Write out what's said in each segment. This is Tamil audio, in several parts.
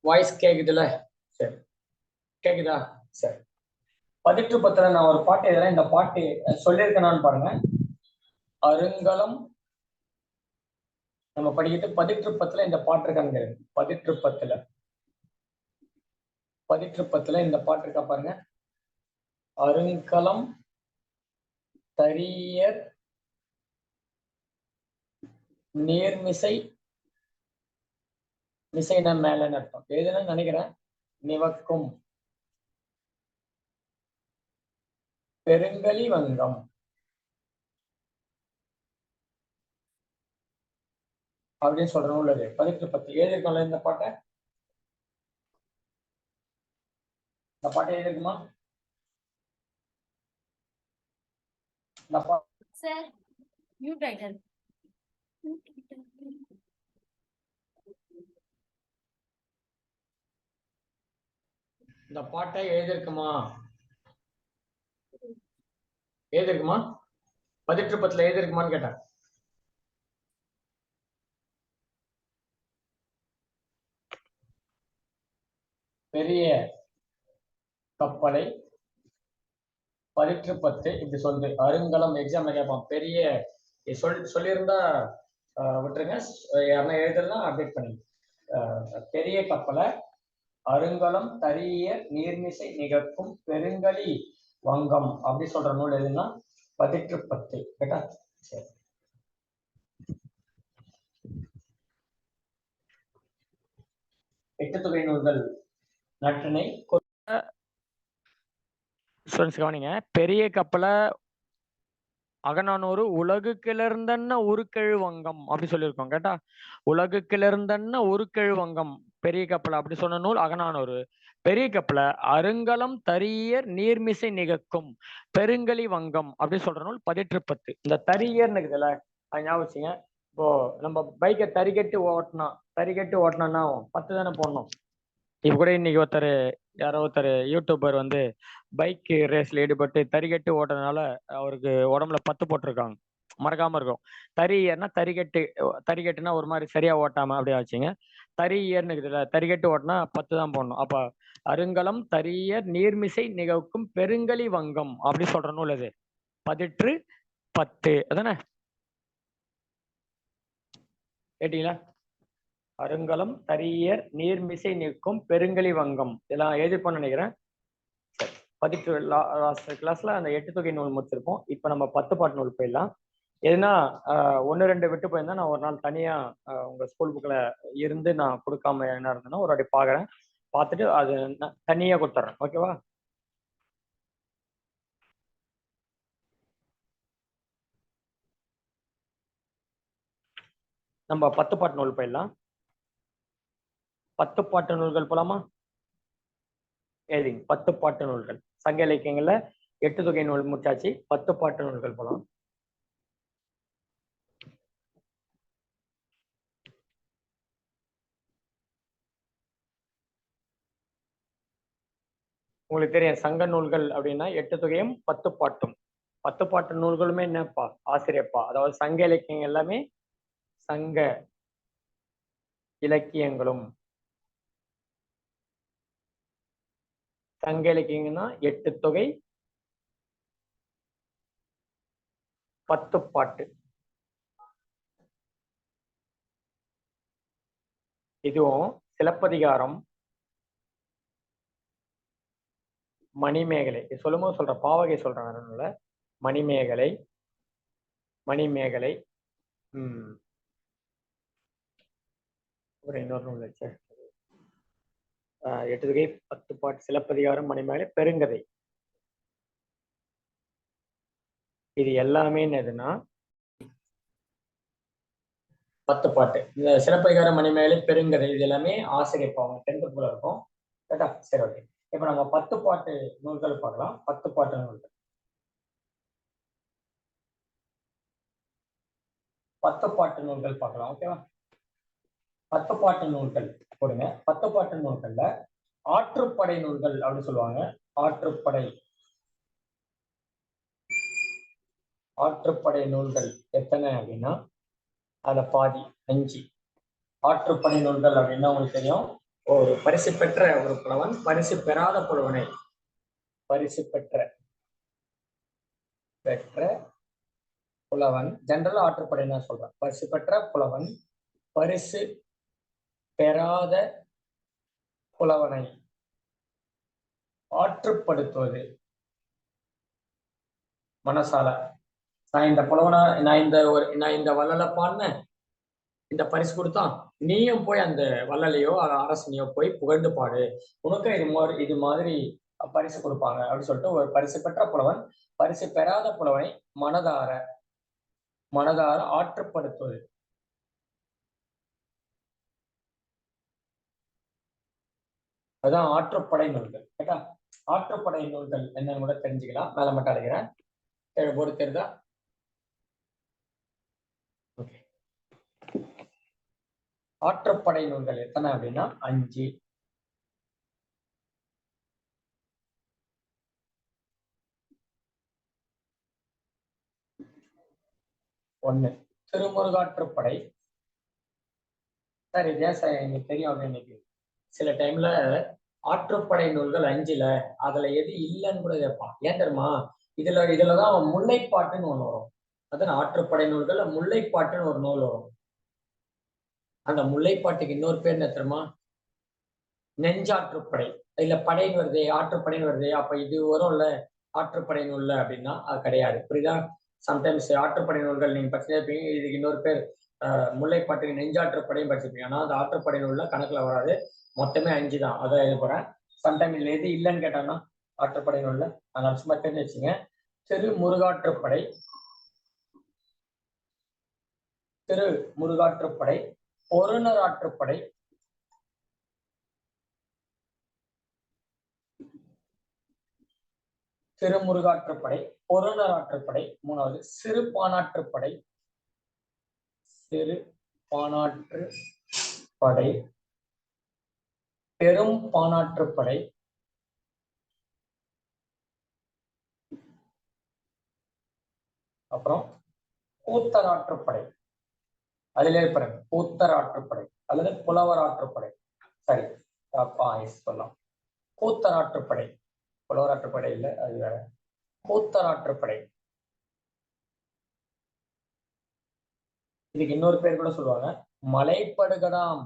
வாய்ஸ் கேக்குதுல்ல? சரி, கேக்குதா? சரி. பதிற்று பத்துல நான் ஒரு பாட்டு எழுதுறேன். இந்த பாட்டு சொல்லியிருக்கேனான்னு பாருங்க. அருங்கலம் நம்ம படிக்கிறது பதிற்று பத்துல இந்த பாட்டு இருக்காங்க. பதிற்று பத்துல இந்த பாட்டு இருக்கா பாருங்க. அருங்கலம் தரியர் நீர்மிசை, மிசைனா மேலன்னு அர்த்தம். எழுதுன்னு நினைக்கிறேன். நிவக்கும் பெருங்கலி வங்கம் அப்படின்னு சொல்றோம். உள்ளது பதிற்று பத்து எழுதிருக்கோம்ல இந்த பாட்டை எழுதிருக்குமா? இந்த பாட்டை எழுதிருக்குமா? பதிற்று பத்துல எழுதிருக்குமான்னு கேட்டேன். பெரிய கப்பலை பதிற்று பத்து இப்படி சொல்லுது. அருங்கலம் எக்ஸாம்ல கேட்பான். பெரிய சொல்லியிருந்தா விட்டுருங்க. யாருன்னா எழுதுறதுனா அப்டேட் பண்ணுங்க. பெரிய கப்பலை அருங்கலம் தரிய நீர்மிசை நிகழ்க்கும் பெருங்கலி வங்கம் அப்படி சொல்ற நூல் எதுன்னா பதிற்று பத்து. கேட்டா சரி. எட்டு தொகை நூல்கள் நற்றினை கவனிங்க. பெரிய கப்பலை அகநானூறு உலகு கிளர்ந்தன்ன உருக்கெழு வங்கம் அப்படி சொல்லியிருக்கோம். கேட்டா உலகு கிளர்ந்தன்ன உருக்கெழு வங்கம் பெரிய கப்பலை அப்படி சொன்ன நூல் அகநானூறு. பெரிய கப்பலை அருங்கலம் தரியர் நீர்மிசை நிகக்கும் பெருங்கலி வங்கம் அப்படி சொல்ற நூல் பதிற்று பத்து. இந்த தரியர்னு இருக்குதுல்ல, அது ஞாபகம் வச்சுங்க. இப்போ நம்ம பைக்கை தறிகட்டு ஓட்டினோம்னா 10 தானே போடணும். இப்ப கூட இன்னைக்கு ஒருத்தர் யூடியூபர் வந்து பைக் ரேஸ்ல ஈடுபட்டு தறிகட்டு ஓட்டுறதுனால அவருக்கு உடம்புல 10 போட்டிருக்காங்க. மறக்காம இருக்கும். தறிகட்டுனா ஒரு மாதிரி சரியா ஓட்டாம அப்படியே ஆச்சுங்க. தரியர்னு இருக்குதுல்ல, தறிகட்டு ஓட்டினா 10 தான் போடணும். அப்ப அருங்கலம் தரியர் நீர்மிசை நிகழ்க்கும் பெருங்கலி வங்கம் அப்படி சொல்ற நூல் அது பதிற்று பத்து. அதானே கேட்டீங்களா? அருங்கலம் தரியர் நீர்மிசை நிற்கும் பெருங்கலி வங்கம் இதெல்லாம் எழுதிப்போன்னு நினைக்கிறேன். பதிற்று கிளாஸ்ல அந்த 8 தொகை நூல் முடிச்சிருப்போம். இப்ப நம்ம 10 பாட்டு நூல் போயிடலாம். எதுனா 1-2 விட்டு போயிருந்தா நான் ஒரு நாள் தனியா உங்க ஸ்கூல் புக்ல இருந்து நான் கொடுக்காம என்ன இருந்தேன்னா ஒரு வாட்டி பாக்குறேன். பார்த்துட்டு அது தனியா கொடுத்துட்றேன். ஓகேவா? நம்ம 10 பாட்டு நூல் போயிடலாம். 10 பாட்டு நூல்கள் போலாமா? எழுதிங்க. 10 பாட்டு நூல்கள். சங்க இலக்கியங்கள்ல 8 தொகை நூல் முடிச்சாச்சு. 10 பாட்டு நூல்கள் போலாம். உங்களுக்கு தெரியும் சங்க நூல்கள் அப்படின்னா 8 தொகையும் 10 பாட்டும். 10 பாட்டு நூல்களுமே என்னப்பா? ஆசிரியப்பா. அதாவது சங்க இலக்கியம் எல்லாமே சங்க இலக்கியங்களும். சங்க இலக்கியங்கன்னா 8 தொகை 10 பாட்டு. இதுவும் சிலப்பதிகாரம், மணிமேகலை சொல்லும் போது சொல்ற பாவகை சொல்றேன். மணிமேகலை ஒரு இன்னொரு நூல் வச்சு 8 தொகை 10 பாட்டு சிலப்பதிகாரம், மணிமேகலை, பெருங்கதை. இது எல்லாமே என்னதுன்னா 10 பாட்டு. இந்த சிலப்பதிகாரம், மணிமேகலை, பெருங்கதை இது எல்லாமே ஆசிரியர் பாவம் 10th போல இருக்கும். கேட்டா சரி, ஓகே. இப்ப நம்ம 10 பாட்டு நூல்கள் பார்க்கலாம். 10 பாட்டு நூல்கள் 10 பாட்டு நூல்கள் பார்க்கலாம். ஓகேவா? 10 பாட்டு நூல்கள் போடுங்க. 10 பாட்டு நூல்கள்ல ஆற்றுப்படை நூல்கள் அப்படின்னு சொல்லுவாங்க. ஆற்றுப்படை ஆற்றுப்படை நூல்கள் எத்தனை அப்படின்னா அதுல பாதி 5. ஆற்றுப்படை நூல்கள் அப்படின்னா உங்களுக்கு தெரியும், ஒரு பரிசு பெற்ற ஒரு புலவன் பரிசு பெறாத புலவனை பரிசு பெற்ற புலவன் ஜெனரலா ஆற்றுப்படை நான் சொல்றேன். பரிசு பெற்ற புலவன் பரிசு பெறாத புலவனை ஆற்றுப்படுத்துவது மனசால. நான் இந்த புலவனை நான் இந்த வள்ளலப்பான்னு இந்த பரிசு கொடுத்தான், நீயும் போய் அந்த வள்ளலையோ அரசனையோ போய் புகழ்ந்து பாடு, உனக்கு இது மாதிரி பரிசு கொடுப்பாங்க அப்படின்னு சொல்லிட்டு ஒரு பரிசு பெற்ற புலவன் பரிசு பெறாத புலவனை மனதார ஆற்றுப்படுத்துவது. அதுதான் ஆற்றுப்படை நூல்கள். கேட்டா ஆற்றுப்படை நூல்கள் என்னன்னு கூட தெரிஞ்சுக்கலாம். மேல மட்டும் அடைகிறேன். போர்டு தெரியுதா? ஓகே. ஆற்றுப்படை நூல்கள் எத்தனை அப்படின்னா 5. ஒண்ணு திருமுருகாற்றுப்படை. சார் இதே சார் எனக்கு தெரியும் அப்படின்னு இன்னைக்கு சில டைம்ல ஆற்றுப்படை நூல்கள் 5ல அதுல எது இல்லைன்னு கூட கேட்பான். ஏன் தெரியுமா? இதுலதான் முல்லைப்பாட்டுன்னு ஒண்ணு வரும். அதான் ஆற்றுப்படை நூல்கள் முல்லைப்பாட்டுன்னு ஒரு நூல் வரும். அந்த முல்லைப்பாட்டுக்கு இன்னொரு பேர் என்ன தெரியுமா? நெஞ்சாற்றுப்படை. இல்ல படைன்னு வருது, ஆற்றுப்படைன்னு வருது, அப்ப இது வரும்ல ஆற்றுப்படை நூல்ல அப்படின்னா அது கிடையாது. புரியுதா? சம்டைம்ஸ் ஆற்றுப்படை நூல்கள் நீங்க படிச்சிருப்பீங்க, இதுக்கு இன்னொரு பேர் முல்லைப்பாட்டுக்கு நெஞ்சாற்றுப்படையும் படிச்சிருப்பீங்க. ஆனா அந்த ஆற்றுப்படை நூல்ல கணக்குல வராது. மொத்தமே 5 தான். அதான் எழுத போறேன். சம்டைம் இதுல எது இல்லைன்னு கேட்டாங்கன்னா ஆற்றுப்படை நூல்ல அதனால சும்மா தெரிஞ்சு வச்சுங்க. திருமுருகாற்றுப்படை, திருமுருகாற்றுப்படை, பொருணர் ஆற்றுப்படை, திருமுருகாற்றுப்படை, பொருணர் ஆற்றுப்படை. 3வது சிறுபானாற்றுப்படை, சிறுபானாற்றுப்படை, பெரும் பானாற்றுப்படை, அப்புறம் கூத்தராற்றுப்படை. அதிலே பாருங்க கூத்தராற்றுப்படை அல்லது புலவர் ஆற்றுப்படை. சரி சொல்லலாம். கூத்தராற்றுப்படை, புலவராற்றுப்படை இல்லை, அது வேற. கூத்தராற்றுப்படை. இதுக்கு இன்னொரு பேர் கூட சொல்லுவாங்க, மலைப்படுகடாம்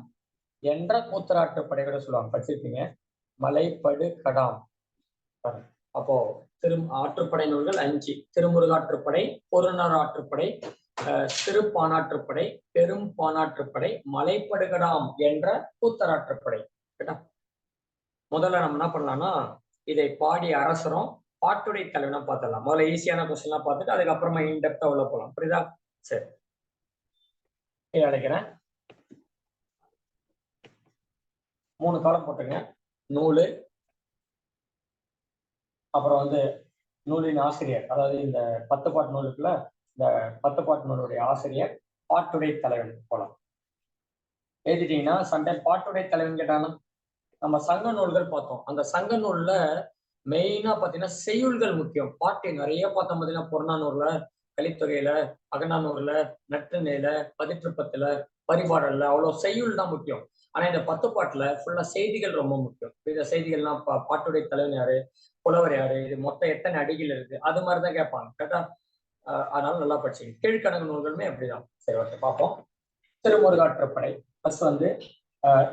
என்ற கூத்தராற்றுப்படை கூட சொல்லுவாங்க. படிச்சிருப்பீங்க மலைப்படுகடாம். அப்போ ஆற்றுப்படை நூல்கள் 5: திருமுருகாற்றுப்படை, பொருணர் ஆற்றுப்படை, சிறுபானாற்றுப்படை, பெரும் பானாற்றுப்படை, மலைப்படுகடாம் என்ற கூத்தராற்றுப்படை. கேட்டா முதல்ல நம்ம என்ன பண்ணலாம்னா இதை பாடி அரசரும் பாட்டுடை தலைவனா பார்த்துடலாம். முதல்ல ஈஸியான கொஸ்டின் எல்லாம் பார்த்துட்டு அதுக்கப்புறமா இன்டெப்தா உள்ள போகலாம். புரியுதா? சரி, அழைக்கிறேன். 3 காலம் போட்டுங்க. நூலு, அப்புறம் நூலின் ஆசிரியர், அதாவது இந்த 10 பாட்டு நூலுக்குள்ள இந்த 10 பாட்டு நூலுடைய ஆசிரியர், பாட்டுடை தலைவன் போலாம். எழுதிட்டீங்கன்னா சம்டைம் பாட்டுடை தலைவன் கேட்டாங்கன்னா நம்ம சங்க நூல்கள் பார்த்தோம். அந்த சங்க நூல்ல மெயினா பாத்தீங்கன்னா செய்யுள்கள் முக்கியம். பாட்டு நிறைய பார்த்தோம். பாத்தீங்கன்னா புறநானூறுல, கலித்தொகையில, அகநானூறுல, நற்றிணையில, பதிற்றுப்பத்துல, பரிபாடல்ல அவ்வளவு செய்யுள் தான் முக்கியம். ஆனா இந்த 10 பாட்டுல ஃபுல்லா செய்திகள் ரொம்ப முக்கியம். இந்த செய்திகள்லாம் பாட்டுடைய தலைவன் யாரு, புலவர் யாரு, இது மொத்தம் எத்தனை அடிகள் இருக்கு, அது மாதிரிதான் கேட்பாங்க. கேட்டா அதனால நல்லா படிச்சீங்க. கீழ்கணக்கு நூல்களுமே அப்படிதான். சரி, ஓகே, பார்ப்போம். திருமுருகாற்றுப்படை ஃபர்ஸ்ட்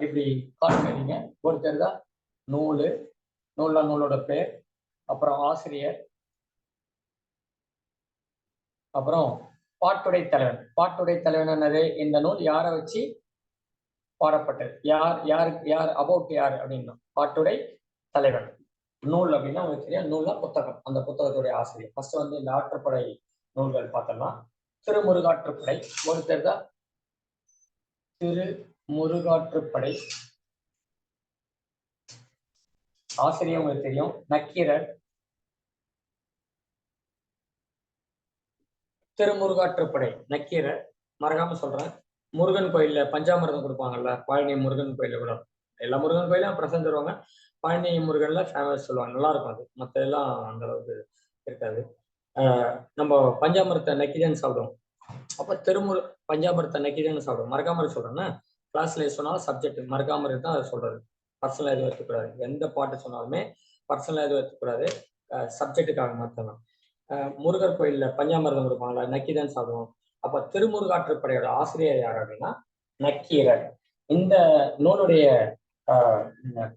இப்படி காட்டுறீங்க. ஒரு தெரியுதா? நூலு, நூலோட பேர், அப்புறம் ஆசிரியர், அப்புறம் பாட்டுடை தலைவன். பாட்டுடை தலைவன் என்னது? இந்த நூல் யாரை வச்சு பாடப்பட்டது, யார் அபவுட் யார் அப்படின்னா பாட்டுடை தலைவன். நூல் அப்படின்னா உங்களுக்கு தெரியும், நூல்னா புத்தகம், அந்த புத்தகத்துடைய ஆசிரியர். ஃபர்ஸ்ட் இந்த ஆற்றுப்படை நூல்கள் பார்த்தோம்னா திருமுருகாற்றுப்படை ஒரு தெரியுதா? திருமுருகாற்றுப்படை ஆசிரியர் உங்களுக்கு தெரியும், நக்கீரர். திருமுருகாற்றுப்படை நக்கீரர். மறக்காம சொல்றேன், முருகன் கோயில்ல பஞ்சாமிரதம் கொடுப்பாங்கல்ல, பழனி முருகன் கோயில கூட, எல்லா முருகன் கோயிலும் பிரசன்ட் தருவாங்க. பழனி முருகன்ல ஃபேமஸ் சொல்லுவாங்க, நல்லா இருக்கும். அது மற்ற எல்லாம் அந்த அளவுக்கு இருக்காது. நம்ம பஞ்சாமிரத்தை நக்கிதான் சாப்பிடுவோம். அப்ப பஞ்சாமிரத்தை நக்கிதான் சாப்பிடுவோம். மறக்காம சொல்றேன்னா கிளாஸ்ல சொன்னாலும் சப்ஜெக்ட் மறக்காம தான் அதை சொல்றது. பர்சனலா எதுவும் எடுத்துக்கூடாது. எந்த பாட்டு சொன்னாலுமே பர்சனலா எதுவும் எடுத்துக்கூடாது. சப்ஜெக்டுக்காக மட்டும்தான். முருகர் கோயில்ல பஞ்சாமிரதம் கொடுப்பாங்களா, நக்கிதான் சாப்பிடுவோம். அப்ப திருமுருகாற்றுப்படையோட ஆசிரியர் யார் அப்படின்னா நக்கீரர். இந்த நூலுடைய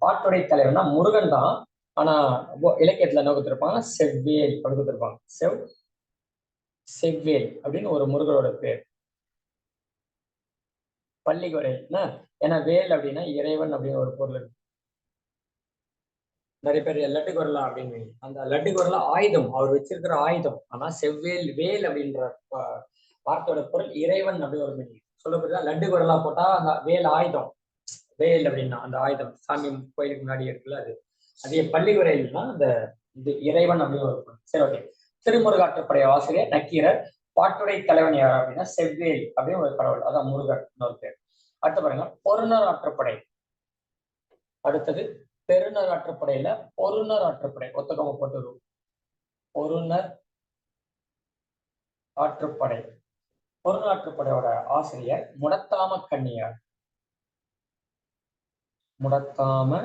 பாட்டுடைய தலைவர்னா முருகன் தான். ஆனா இலக்கியத்துல என்ன கொடுத்திருப்பாங்க, செவ்வேல் அப்படி கொடுத்திருப்பாங்க. செவ்வேல் அப்படின்னு ஒரு முருகரோட பேர். பள்ளிக்குறை ஏன்னா வேல் அப்படின்னா இறைவன் அப்படின்னு ஒரு பொருள் இருக்கு. நிறைய பேர் லட்டு குரலா அப்படின்னு அந்த லட்டு குரலா ஆயுதம், அவர் வச்சிருக்கிற ஆயுதம். ஆனா செவ்வேல் வேல் அப்படின்ற வார்த்தையோட பொருள் இறைவன் அப்படின்னு ஒரு மீனிங் சொல்லப்படுதா. லட்டு குரலா போட்டா அந்த வேல் ஆயுதம், வேல் அப்படின்னா அந்த ஆயுதம் சாமி கோயிலுக்கு முன்னாடி இருக்குல்ல அது. அதே பள்ளிக்குறையில்னா அந்த இது இறைவன் அப்படின்னு ஒரு பொருள். சரி, ஓகே. திருமுருகாற்றுப்படை ஆசிரியர் நக்கீரர். பாட்டுடை தலைவன் யார் அப்படின்னா செவ்வேல் அப்படின்னு ஒரு கடவுள், அதான் முருகர் இன்னொரு பேர். அடுத்து பாருங்க பொருணர் ஆற்றுப்படை. அடுத்தது பெருநர் ஆற்றுப்படையில பொருணர் ஆற்றுப்படை ஒத்தகம போட்டு பொருணர் ஆற்றுப்படை. பொருணர் ஆற்றுப்படையோட ஆசிரியர் முடத்தாம கன்னியார். முடத்தாம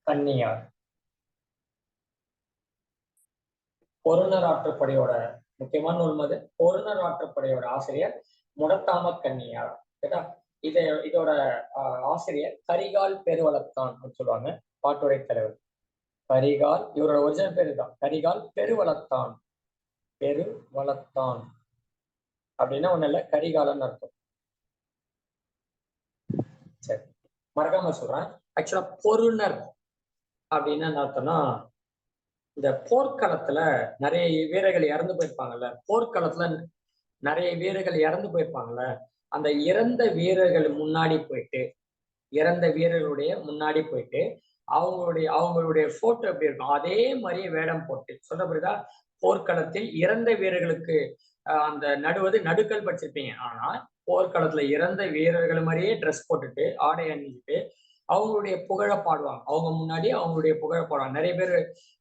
கன்னியார். பொருணர் ஆற்றுப்படையோட முக்கியமான நூல் மது பொருணர் ஆற்றுப்படையோட ஆசிரியர் முடத்தாம கன்னியார். கேட்டா இதோட ஆசிரியர் கரிகால் பெருவளத்தான் சொல்லுவாங்க. பாட்டுரை தலைவர் கரிகால். இவரோட ஒரிஜினல் பேரு தான் கரிகால் பெருவளத்தான். பெருவளத்தான் அப்படின்னா ஒண்ணு இல்ல, கரிகாலன்னு அர்த்தம். சரி, மறக்காம சொல்றேன். ஆக்சுவலா பொருணர் அப்படின்னு என்ன அர்த்தம்னா, இந்த போர்க்களத்துல நிறைய வீரர்கள் இறந்து போயிருப்பாங்கல்ல, போர்க்களத்துல நிறைய வீரர்கள் இறந்து போயிருப்பாங்கல்ல, அந்த இறந்த வீரர்கள் முன்னாடி போயிட்டு அவங்களுடைய போட்டோ எப்படி இருக்கும் அதே மாதிரியே வேடம் போட்டு சொல்றபடிதான் போர்க்களத்தில் இறந்த வீரர்களுக்கு அந்த நடுக்கல் படிச்சிருப்பீங்க. ஆனா போர்க்களத்துல இறந்த வீரர்கள் மாதிரியே ட்ரெஸ் போட்டுட்டு ஆடை அணிஞ்சிட்டு அவங்களுடைய புகழ பாடுவாங்க. அவங்க முன்னாடி அவங்களுடைய புகழ பாடுவாங்க. நிறைய பேர்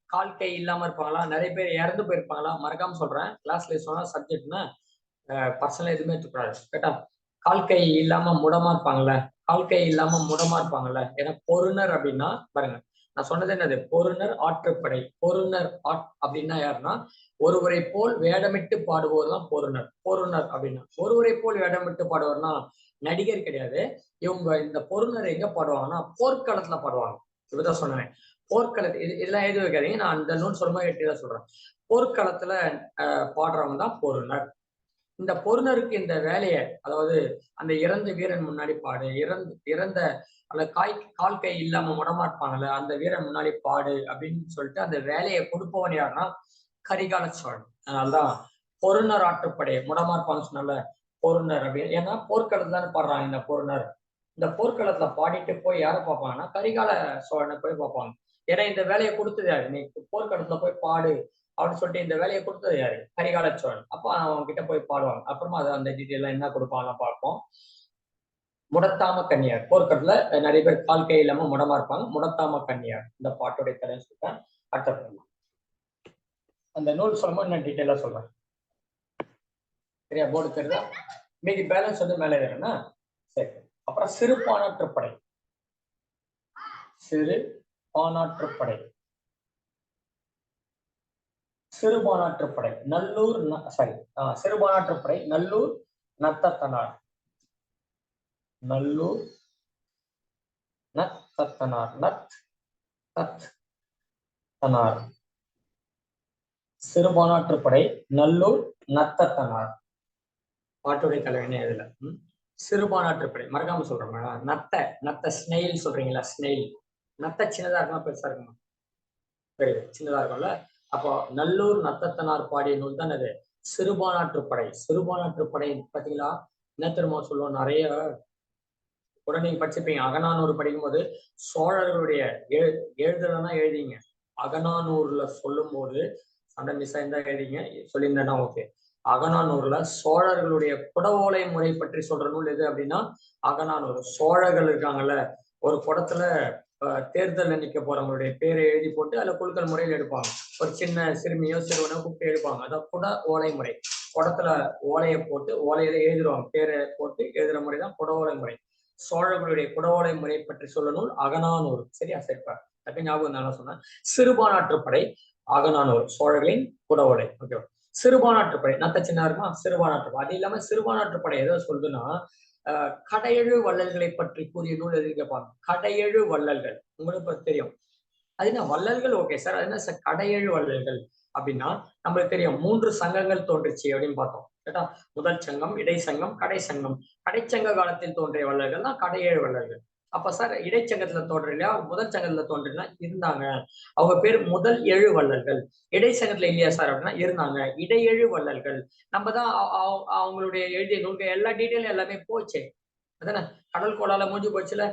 கால் கை இல்லாம இருப்பாங்களா, நிறைய பேர் இறந்து போயிருப்பாங்களா. மறக்காம சொல்றேன், கிளாஸ்ல சொன்னா சப்ஜெக்ட்னா பர்சனலா எதுவுமே எடுத்துக்கூடாது. கேட்டா கால் கை இல்லாம முடமா இருப்பாங்கல்ல, ஏன்னா பொருணர் அப்படின்னா பாருங்க, நான் சொன்னது என்னது, பொருணர் ஆற்றுப்படை. பொருணர் அப்படின்னா யாருன்னா ஒருவரை போல் வேடமிட்டு பாடுவோர் தான் பொருணர். அப்படின்னா ஒருவரை போல் வேடமிட்டு பாடுவோர்னா நடிகர் கிடையாது. இவங்க இந்த பொருணர் எங்க பாடுவாங்கன்னா போர்க்களத்துல பாடுவாங்க. இப்பதான் சொன்னேன் போர்க்களத்து இதெல்லாம் எழுதி வைக்காதீங்க, நான் அந்த நூல் சொல்லும்போது தான் சொல்றேன். போர்க்களத்துல பாடுறவங்க தான் பொருணர். இந்த பொருணருக்கு இந்த வேலையை, அதாவது அந்த இறந்த வீரன் முன்னாடி பாடு, இறந்த அந்த கால் கை இல்லாம முடமாட்பாங்கல்ல, அந்த வீரன் முன்னாடி பாடு அப்படின்னு சொல்லிட்டு அந்த வேலையை கொடுப்பவன் யாருன்னா கரிகால சோழன். அதனாலதான் பொருணர் ஆற்றுப்படை முடமாட்பான்னு சொன்னால பொருணர் அப்படின்னு. ஏன்னா போர்க்களத்துல தானே பாடுறாங்க இந்த பொருணர். இந்த போர்க்களத்துல பாடிட்டு போய் யாரை பார்ப்பாங்கன்னா கரிகால சோழனை போய் பார்ப்பாங்க. ஏன்னா இந்த வேலையை கொடுத்தது யாரு, நீ போர்க்களத்துல போய் பாடு அப்படின்னு சொல்லிட்டு இந்த வேலையை கொடுத்தது யாரு, கரிகால சோழன். அப்ப அவங்க கிட்ட போய் பாடுவாங்க. அப்புறமா அது அந்த டீட்டெயில் என்ன கொடுப்பாங்க பார்ப்போம். முடத்தாம கன்னியார். போர்க்களத்துல நிறைய பேர் கால் கை இல்லாம முடமா இருப்பாங்க. முடத்தாம கன்னியார் இந்த பாட்டுடைய கதை சொல்லிட்டேன். அடுத்த அந்த நூல் சொல்லும்போது நான் டீட்டெயிலா சொல்றேன். சரியா, போர்டு தெரியுதா? மீதி பேலன்ஸ் வந்து மேலே ஏறுனா சரி. அப்புறம் சிறு பானாற்றுப்படை. சிறுபானாற்றுப்படை நல்லூர் சிறுபானாற்றுப்படை நல்லூர் நத்தத்தனார். சிறுபானாற்றுப்படை நல்லூர் நத்தத்தனார் பாட்டுடைய தலைவனே இதுல. சிறுபானாற்றுப்படை மறக்காம சொல்றேன். நத்த ஸ்னெயில் சொல்றீங்களா, ஸ்னெயில். நத்த சின்னதா இருக்குமா பெருசா இருக்குமா? சரி, சின்னதா இருக்கும்ல. அப்போ நல்லூர் நத்தத்தனார் பாடிய நூல் தான் அது சிறுபானாற்றுப்படை. சிறுபானாற்றுப்படை பாத்தீங்களா, என்ன தெரியுமா சொல்லுவோம், நிறைய கூட நீங்க படிச்சிருப்பீங்க. அகநானூறு படிக்கும் போது சோழர்களுடைய எழுதுறதுனா எழுதிங்க. அகநானூறுல சொல்லும் போது அந்த மிஸ் ஆயிருந்தா எழுதிங்க, சொல்லியிருந்தேன்னா ஓகே. அகநானூறுல சோழர்களுடைய குடவோலை முறை பற்றி சொல்ற நூல் எது அப்படின்னா அகநானூறு. சோழர்கள் இருக்காங்கல்ல, ஒரு குடத்துல தேர்தல் நிக்க போறவங்களுடைய பேரை எழுதி போட்டு அதுல குழுக்கள் முறையில் எடுப்பாங்க. ஒரு சின்ன சிறுமியோ சிறுவனோ கூப்பிட்டு எடுப்பாங்க. அதான் குட ஓலை முறை. குடத்துல ஓலையை போட்டு ஓலையில எழுதிடுவாங்க. பேரை போட்டு எழுதுற முறைதான் குட ஓலை முறை. சோழர்களுடைய குட ஓலை முறை பற்றி சொல்ல நூல் அகநானூறு. சரியா சரிப்பா? அப்படி ஞாபகம் நல்லா சொன்னேன். சிறுபானாற்றுப்படை அகநானூறு சோழர்களின் குட ஓலை. ஓகே. சிறுபானாற்றுப்படை நத்த சின்ன இருக்குமா? சிறுபானாற்றுப்படை. அது இல்லாம சிறுபானாற்றுப்படை எதோ சொல்லுதுன்னா கடையெழு வள்ளல்களை பற்றி கூறிய நூல் எது கேட்பாங்க. கடையெழு வள்ளல்கள் உங்களுக்கு தெரியும். அது என்ன வள்ளல்கள்? Okay sir. அது என்ன சார் கடையெழு வள்ளல்கள் அப்படின்னா நம்மளுக்கு தெரியும் 3 சங்கங்கள் தோன்றுச்சு அப்படின்னு பார்த்தோம். கேட்டா முதல் சங்கம், இடைச்சங்கம், கடைச்சங்கம். கடைச்சங்க காலத்தில் தோன்றிய வள்ளல்கள் தான் கடையேழு வள்ளல்கள். அப்ப சார் இடைச்சங்கத்துல தோன்றலையா முதல் சங்கத்துல தோன்றா இருந்தாங்க. அவங்க பேர் முதல் 7 வள்ளல்கள். இடைச்சங்கத்துல இல்லையா சார் அப்படின்னா இருந்தாங்க. இடையேழு வள்ளல்கள். நம்ம தான் அவங்களுடைய எழுதிய நூல்கள் எல்லா டீட்டெயிலும் எல்லாமே போச்சு. அதானே கடல் கோளால மூஞ்சி போச்சுல.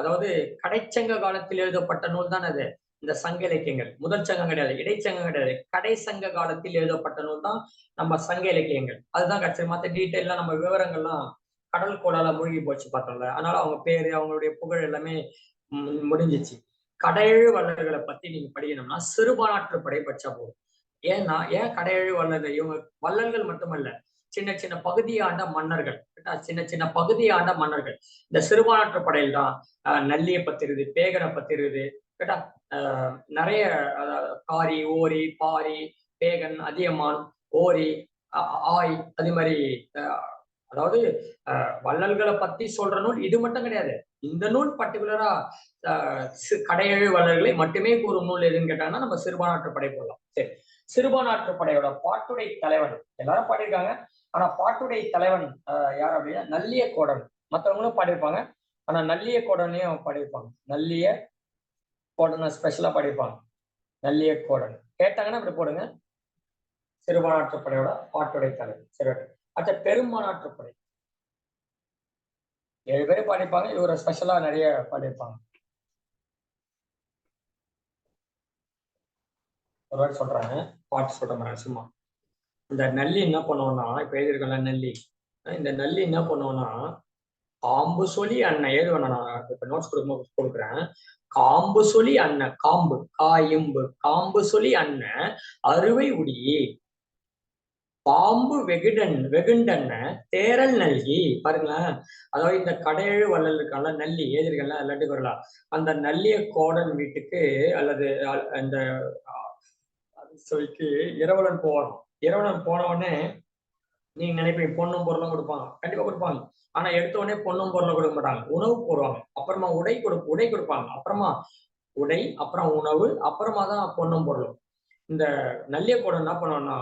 அதாவது கடைச்சங்க காலத்தில் எழுதப்பட்ட நூல் தான் அது. இந்த சங்க இலக்கியங்கள் முதல் சங்கம் கிடையாது, இடைச்சங்கம் கிடையாது, கடைசங்க காலத்தில் எழுதப்பட்ட நூல் தான் நம்ம சங்க இலக்கியங்கள். அதுதான் கிடைச்சது. மற்ற டீட்டெயிலாம் நம்ம விவரங்கள்லாம் கடல் கோளால மூழ்கி போச்சு பார்த்தோம்ல. அதனால அவங்க பேரு அவங்களுடைய புகழ் எல்லாமே முடிஞ்சிச்சு. கடையெழு வள்ளல்களை பத்தி நீங்க படிக்கணும்னா சிறுபானாற்றுப்படை படிச்சா போதும். ஏன் கடையெழு வள்ளல்கள்? இவங்க வள்ளல்கள் மட்டுமல்ல, சின்ன சின்ன பகுதியாண்ட மன்னர்கள். சின்ன சின்ன பகுதியாண்ட மன்னர்கள். இந்த சிறுபானாற்றுப்படையில் தான் நல்லியை பத்தி இருக்குது, பேகனை பத்தி இருக்குது. கேட்டா நிறைய காரி, ஓரி, பாரி, பேகன், அதியமான், ஓரி, ஆய், அதே மாதிரி அதாவது வள்ளல்களை பத்தி சொல்ற நூல் இது மட்டும் கிடையாது. இந்த நூல் பர்டிகுலரா கடையெழு வள்ளல்களை மட்டுமே கூறும் நூல் எதுன்னு கேட்டாங்கன்னா நம்ம சிறுபானாற்றுப்படை போடலாம். சரி, சிறுபானாற்றுப்படையோட பாட்டுடை தலைவன் எல்லாரும் பாடியிருக்காங்க. ஆனா பாட்டுடை தலைவன் யார் அப்படின்னா நல்லிய கோடன். மற்றவங்களும் பாடியிருப்பாங்க. ஆனா நல்லிய கோடனையும் பாடியிருப்பாங்க. நல்லிய கோடனை ஸ்பெஷலா பாடியிருப்பாங்க. நல்லிய கோடன் கேட்டாங்கன்னா அப்படி போடுங்க. சிறுபானாற்றுப்படையோட பாட்டுடை தலைவன். சரி, அடுத்த பெரும்பானாற்றுப்படை 7 பேர் பாடியிருப்பாங்க. இவரை ஸ்பெஷலா நிறைய பாடியிருப்பாங்க. ஒரு வாட்டி சொல்றாங்க, பாட்டு சொல்றேன் சும்மா. இந்த நல்லி என்ன பண்ணுவோம்னா இப்ப எழுதியிருக்கல நல்லி. இந்த நல்லி என்ன பண்ணுவோம்னா காம்பு சொல்லி அண்ணன் எழுதுவேன். நான் இப்ப நோட்ஸ் கொடுக்குறேன். காம்பு சொல்லி அண்ணன் காம்பு காயும்பு காம்பு சொல்லி அண்ணன் அறுவை உடி பாம்பு வெகுண்டன்ன தேரல் நல்கி. பாருங்களேன், அதாவது இந்த கடையெழு வள்ளல் இருக்கால நல்லி எழுதிருக்கல லட்டு வரலாம். அந்த நல்லிய கோடன் வீட்டுக்கு அல்லது அந்த சொல்லிட்டு இரவலன் போவாங்க. இரவலன் போன உடனே நீங்க நினைப்பீங்க பொண்ணும் பொருளும் கொடுப்பாங்க. கண்டிப்பா கொடுப்பாங்க. ஆனா எடுத்த உடனே பொண்ணும் பொருளும் கொடுக்க மாட்டாங்க. உணவு போடுவாங்க, அப்புறமா உடை கொடுப்பாங்க, அப்புறமா உடை, அப்புறம் உணவு, அப்புறமா தான் பொண்ணும் பொருளும். இந்த நல்லிய கோடன் என்ன பண்ணுவோம்னா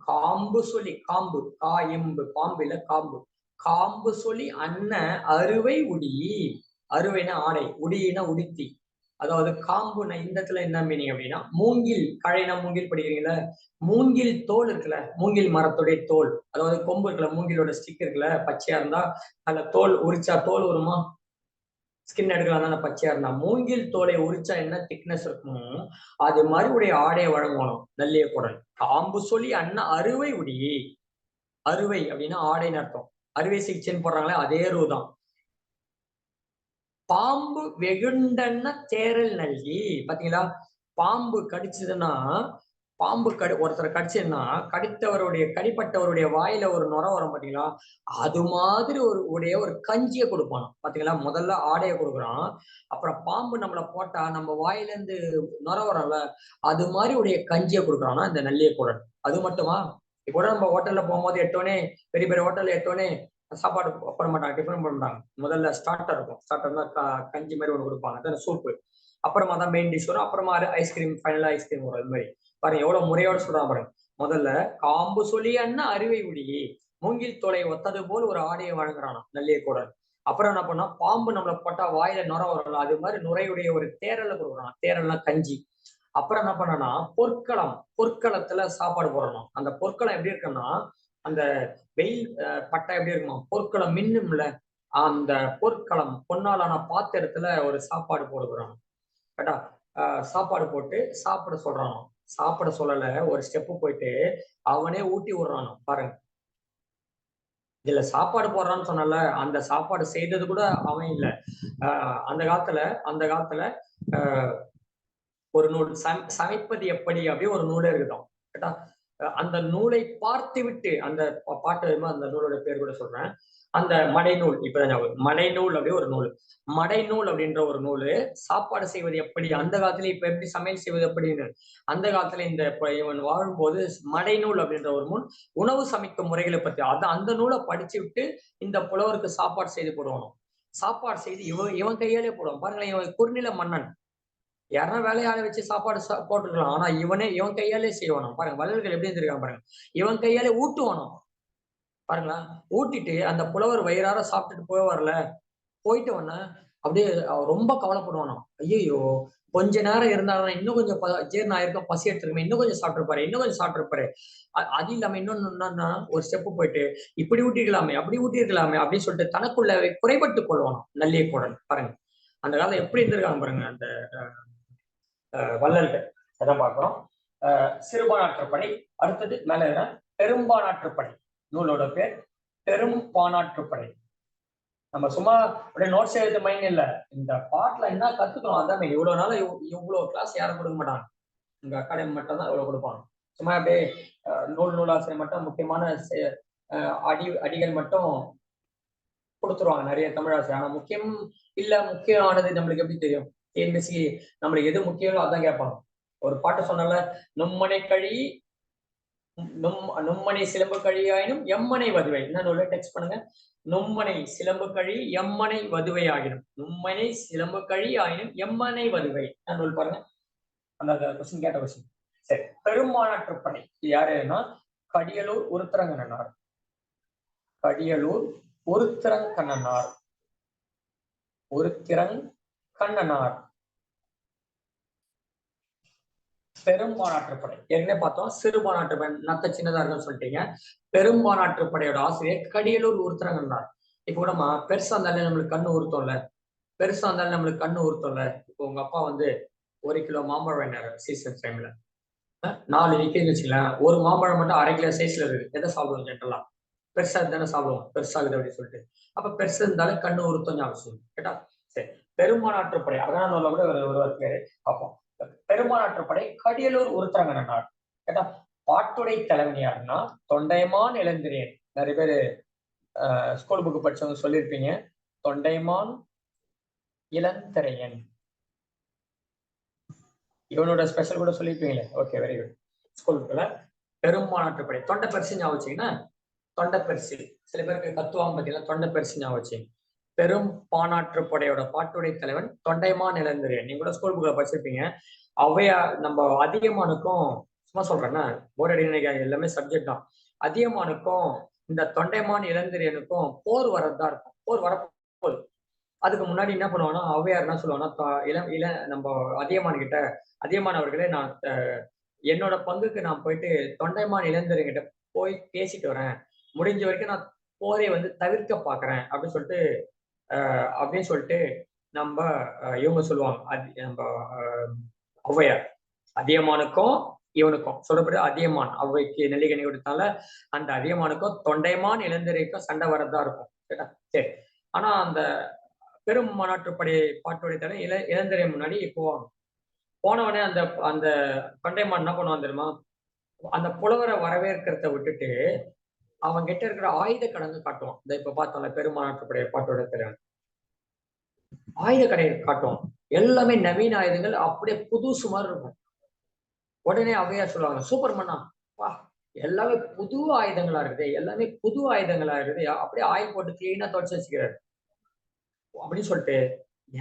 காம்பு சொல்லி காம்பு காயம்பு பாம்பில காம்பு காம்பு சொல்லி அண்ணன் அறுவை உடி. அறுவைனா ஆடை, உடினா உடுத்தி. அதாவது காம்புனா இந்த இடத்துல என்ன மீனிங் அப்படின்னா மூங்கில் கழைனா மூங்கில் படிக்கிறீங்களா? மூங்கில் தோல் இருக்குல்ல, மூங்கில் மரத்துடைய தோல், அதாவது கொம்பு இருக்குல்ல, மூங்கிலோட ஸ்டிக் இருக்குல்ல, பச்சையா இருந்தா அதுல தோல் உரிச்சா தோல் வருமா? ஸ்கின் எடுக்கலாம் தானே பச்சையா இருந்தா. மூங்கில் தோலை உரிச்சா என்ன திக்னஸ் இருக்குமோ அது மாதிரி உடைய ஆடையை வழங்கணும் நல்லிய குடல். காம்பு சொல்லி அண்ணா அறுவை உடி. அறுவை அப்படின்னா ஆடைன்னு அர்த்தம். அறுவை சிகிச்சைன்னு போடுறாங்களே அதே ரூதான். பாம்பு வெகுண்டன்ன தேரல் நல்கி. பாத்தீங்களா, பாம்பு கடிச்சதுன்னா ஒருத்தரை கடிச்சதுன்னா கடித்தவருடைய கடிப்பட்டவருடைய வாயில ஒரு நுர வரும் பாத்தீங்களா, அது மாதிரி ஒரு கஞ்சியை கொடுப்பான். பாத்தீங்களா, முதல்ல ஆடையை கொடுக்குறான், அப்புறம் பாம்பு நம்மளை போட்டா நம்ம வாயில இருந்து நுர வரும்ல, அது மாதிரி உடைய கஞ்சியை கொடுக்குறான்னா இந்த நல்லிய குடல். அது மட்டுமா, இப்போ நம்ம ஹோட்டல்ல போகும்போது எட்டோனே பெரிய பெரிய ஹோட்டல்ல எட்டோனே சாப்பாடு போட மாட்டாங்க, டிஃபன் பண்ண மாட்டாங்க. முதல்ல ஸ்டார்டர் இருக்கும். ஸ்டார்டர்னா கஞ்சி மாதிரி ஒன்று கொடுப்பாங்க, அதான் சூப்பு. அப்புறமா தான் மெயின் டிஷ் வரும், அப்புறமா ஐஸ்கிரீம், ஃபைனலா ஐஸ்கிரீம் வரும். அது மாதிரி பாருங்க எவ்வளவு முறையோட சொல்றாங்க பாருங்க. முதல்ல காம்பு சொல்லி அண்ணா அறுவை உடி மூங்கில் தோலை ஒத்தது போல் ஒரு ஆடையை வழங்குறானா நல்லிய கோடன். அப்புறம் என்ன பண்ணா பாம்பு நம்மளை போட்டா வாயில நுர வரலாம், அது மாதிரி நுரையுடைய ஒரு தேரலை கொடுக்குறான். தேரல்னா கஞ்சி. அப்புறம் என்ன பண்ணனா பொற்களத்துல சாப்பாடு போடணும். அந்த பொற்களம் எப்படி இருக்குன்னா அந்த வெயில் பட்டா எப்படி இருக்குமா, பொற்களம் மின்னும்ல, அந்த பொற்களம் பொன்னாலான பாத்திரத்துல ஒரு சாப்பாடு போடுகிறான். கேட்டா சாப்பாடு போட்டு சாப்பிட சொல்றானோ. சாப்பிட சொல்லல, ஒரு ஸ்டெப்பு போயிட்டு அவனே ஊட்டி விடுறானோ பாருங்க. இதுல சாப்பாடு போடுறான்னு சொன்னால, அந்த சாப்பாடு செய்தது கூட அவன் இல்ல. அந்த காலத்துல அந்த காலத்துல ஒரு நூல் சமைப்பது எப்படி அப்படி ஒரு நூலே இருக்குதாம். கேட்டா அந்த நூலை பார்த்து விட்டு அந்த பாட்டு அந்த நூலோட பேர் கூட சொல்றேன். அந்த மடைநூல் இப்பதான் மடைநூல் அப்படி ஒரு நூல். மடைநூல் அப்படின்ற ஒரு நூலு சாப்பாடு செய்வது எப்படி அந்த காலத்துல இப்ப எப்படி சமையல் செய்வது எப்படின்னு அந்த காலத்துல இந்த இவன் வாழும்போது மடைநூல் அப்படின்ற ஒரு நூல் உணவு சமைக்கும் முறைகளை பத்தி அந்த நூலை படிச்சு விட்டு இந்த புலவருக்கு சாப்பாடு செய்து போடுவானோ. சாப்பாடு செய்து இவன் கையாலே போடுவான் பாருங்களேன். இவன் குறுநில மன்னன். யாருன்னா வேலையாளை வச்சு சாப்பாடு போட்டுருக்கலாம். ஆனா இவன் கையாலே செய்வானாம். பாருங்க வள்ளல்கள் எப்படி இருந்திருக்காங்க பாருங்க. இவன் கையாலே ஊட்டுவானாம். பாருங்களா, ஊட்டிட்டு அந்த புலவர் வயிறார சாப்பிட்டுட்டு போவார்ல, போயிட்டு உடனே அப்படியே ரொம்ப கவலைப்படுவானாம். ஐயையோ! கொஞ்ச நேரம் இருந்தாருன்னா இன்னும் கொஞ்சம் ஜீரணம் ஆயிருக்கும், பசி எடுத்திருக்குமே, இன்னும் கொஞ்சம் சாப்பிட்டுருப்பாரு, இன்னும் கொஞ்சம் சாப்பிட்டுருப்பாரு. அது இல்லாம இன்னொன்னு என்னன்னா, ஒரு ஸ்டெப் போயிட்டு, இப்படி ஊட்டியிருக்கலாமே, அப்படி ஊட்டியிருக்கலாமே அப்படின்னு சொல்லிட்டு தனக்குள்ள குறைபட்டுக் கொள்வானாம் நல்லியக்கோடன். பாருங்க. அந்த காலம் எப்படி இருந்திருக்காங்க பாருங்க அந்த வள்ளல்கள். அதான் பார்க்கிறோம். சிறுபானாற்றுப்படை. அடுத்தது மேல பெரும்பானாற்றுப்படை. நூலோட பேர் பெரும்பானாற்றுப்படை. நம்ம சும்மா அப்படியே நோட்ஸ் எழுத மைண்ட் இல்ல. இந்த பாட்டுல என்ன கத்துக்கணும் அதான் இவ்வளவு நாள் இவ்வளவு கிளாஸ் யாரும் கொடுக்க மாட்டாங்க. இந்த அகாடமி மட்டும் தான் இவ்வளவு கொடுப்பாங்க. சும்மா அப்படியே நூலாசிரியர் மட்டும் முக்கியமான அடிகள் மட்டும் கொடுத்துருவாங்க நிறைய தமிழாசிரியர். ஆனா முக்கியமானது நம்மளுக்கு எப்படி தெரியும்? டிஎன்பிஎஸ்சி நம்மளுக்கு எது முக்கியம் அதான் கேட்பாங்க. ஒரு பாட்டு சொன்னால நும்மனை கழி நும்மனை சிலம்பு கழியாயினும் எம்மனை வதுவை. என்ன நூலை டெக்ஸ்ட் பண்ணுங்க. நும்மனை சிலம்பு கழி எம்மனை வதுவை ஆகினும். நும்மனை சிலம்பு கழி ஆயினும் எம்மனை வதுவை. என்ன நூல் பாருங்க. அந்த கொஸ்டின் கேட்ட கொஸ்டின். சரி, பெரும்பானாற்றுப்படை யாருன்னா கடியலூர் உருத்திரங்கண்ணனார். கடியலூர் உருத்திரங்கண்ணனார். உருத்திரங்கண்ணனார் பெரும்பானாற்றுப்படை. ஏற்கனவே பார்த்தோம் சிறுபானாற்றுப்படை நத்த சின்னதா இருக்குன்னு சொல்லிட்டீங்க. பெரும்பானாற்றுப்படையோட ஆசிரியர் கடியலூர் உருத்திரங்கண்ணனார். இப்ப கூடமா பெருசா இருந்தாலே நம்மளுக்கு கண்ணு உறுத்தோம்ல. பெருசா இருந்தாலும் நம்மளுக்கு கண்ணு உறுத்தோம்ல. இப்போ உங்க அப்பா வந்து 1 கிலோ மாம்பழம் வேணாரு சீசன் டைம்ல. 4 விற்கிதுன்னு வச்சுக்கலாம். ஒரு மாம்பழம் மட்டும் 1/2 கிலோ சைஸ்ல இருக்கு. எதை சாப்பிடுவோம் ஜென்ரலா? பெருசா இருந்தானே சாப்பிடுவோம். பெருசாகுது அப்படின்னு சொல்லிட்டு. அப்ப பெருசு இருந்தாலும் கண்ணு உறுத்தம் அவசியம். கேட்டா சரி. பெரும்பானாற்றுப்படை அகநானூர்ல கூட ஒரு பேரு பார்ப்போம். பெரும்பானாற்றுப்படை கடியலூர் உருத்திரங்கண்ணனார். கேட்டா பாட்டுடை தலைவன் யாருன்னா தொண்டைமான் இளந்திரியன். நிறைய பேரு ஸ்கூல் புக் படிச்சவங்க சொல்லியிருப்பீங்க. தொண்டைமான் இளந்திரையன். இவனோட ஸ்பெஷல் கூட சொல்லியிருப்பீங்களே. Okay, very good. ஸ்கூல் புக்ல பெரும்பானாற்றுப்படை தொண்டை பரிசு ஞாபகம் வச்சீங்கன்னா தொண்டை பரிசு. சில பேருக்கு கத்துவாங்க பார்த்தீங்கன்னா தொண்டை பரிசு ஞாபகம் வச்சீங்க. பெரும் பானாற்றுப்படையோட பாட்டுடை தலைவன் தொண்டைமான் இளந்திரையன். நீங்க கூட ஸ்கூல் புக்ல படிச்சிருப்பீங்க. அவையா நம்ம அதியமானுக்கும் சும்மா சொல்றேன்னா போர்டு அடிக்க எல்லாமே சப்ஜெக்ட் தான். அதியமானுக்கும் இந்த தொண்டைமான் இளந்திரையனுக்கும் போர் வரதான் இருக்கும். போர் வரப்போகுது. அதுக்கு முன்னாடி என்ன பண்ணுவாங்கன்னா ஔவையார் என்ன சொல்லுவாங்கன்னா நம்ம அதியமான் கிட்ட அதியமான் அவர்களே நான் என்னோட பங்குக்கு நான் போயிட்டு தொண்டைமான் இளந்திரையன்கிட்ட போய் பேசிட்டு வரேன். முடிஞ்ச வரைக்கும் நான் போரை வந்து தவிர்க்க பாக்குறேன் அப்படின்னு சொல்லிட்டு நம்ம இவங்க சொல்லுவாங்க. நம்ம ஔவையார் அதியமானுக்கும் இவனுக்கும் சொல்லப்பட்டு அதியமான் ஔவைக்கு நெல்லிக்கனி கொடுத்தால அந்த அதியமானுக்கும் தொண்டைமான் இளந்திரைக்கும் சண்டை வரதான் இருக்கும். சரி. ஆனா அந்த பெரும் மாநாட்டுப்படை பாட்டுடைய தலை இளந்திரை முன்னாடி போவாங்க. போனவனே அந்த அந்த தொண்டைமான் என்ன பண்ணுவான் தெரியுமா? அந்த புலவரை வரவேற்கிறத விட்டுட்டு அவன் கிட்ட இருக்கிற ஆயுத கடங்கு காட்டுவான். இந்த இப்ப பார்த்தோம்ல பெருமாநாட்டுப்படைய பாட்டோட தலைவன் ஆயுத கடையை காட்டுவான். எல்லாமே நவீன ஆயுதங்கள் அப்படியே புதுசு மாதிரி இருக்கும். உடனே ஔவையார் சொல்லுவாங்க, சூப்பர் மன்னா, வா எல்லாமே புது ஆயுதங்களா இருக்குது, எல்லாமே புது ஆயுதங்களா இருக்குது, அப்படியே ஆயில் போட்டு கிளீனா தொடச்சு வச்சுக்கிறாரு அப்படின்னு சொல்லிட்டு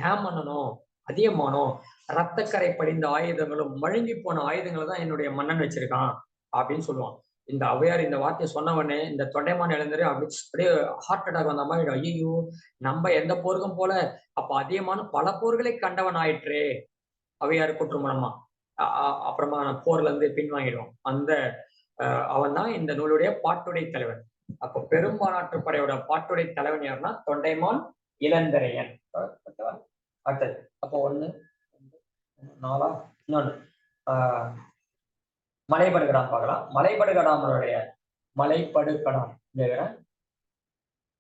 ஏன் மன்னனும் அதியமானும் ரத்தக்கரை படிந்த ஆயுதங்களும் மழுங்கி போன ஆயுதங்களை தான் என்னுடைய மன்னன் வச்சிருக்கான் அப்படின்னு சொல்லுவான். இந்த ஔவையார் இந்த வார்த்தையை சொன்ன உடனே இந்த தொண்டைமான் இளைஞர் அப்படியே ஹார்ட் அட்டாக் வந்த மாதிரி ஐயோ நம்ம எந்த போருக்கும் போல அப்ப அதியமான பல போர்களை கண்டவன் ஆயிற்றே ஔவையார் குற்றமனமா அப்புறமா போர்ல இருந்து பின்வாங்கிடுவான். அந்த அவன் தான் இந்த நூலுடைய பாட்டுடை தலைவன். அப்போ பெரும்பாலாற்றுப்படையோட பாட்டுடை தலைவன் யாருன்னா தொண்டைமான் இளந்திரையன். அடுத்தது அப்போ 1 4 இன்னொன்னு மலைபடுகடாம் பார்க்கலாம். மலைபடுகடாமனுடைய மலைப்படுகடாம்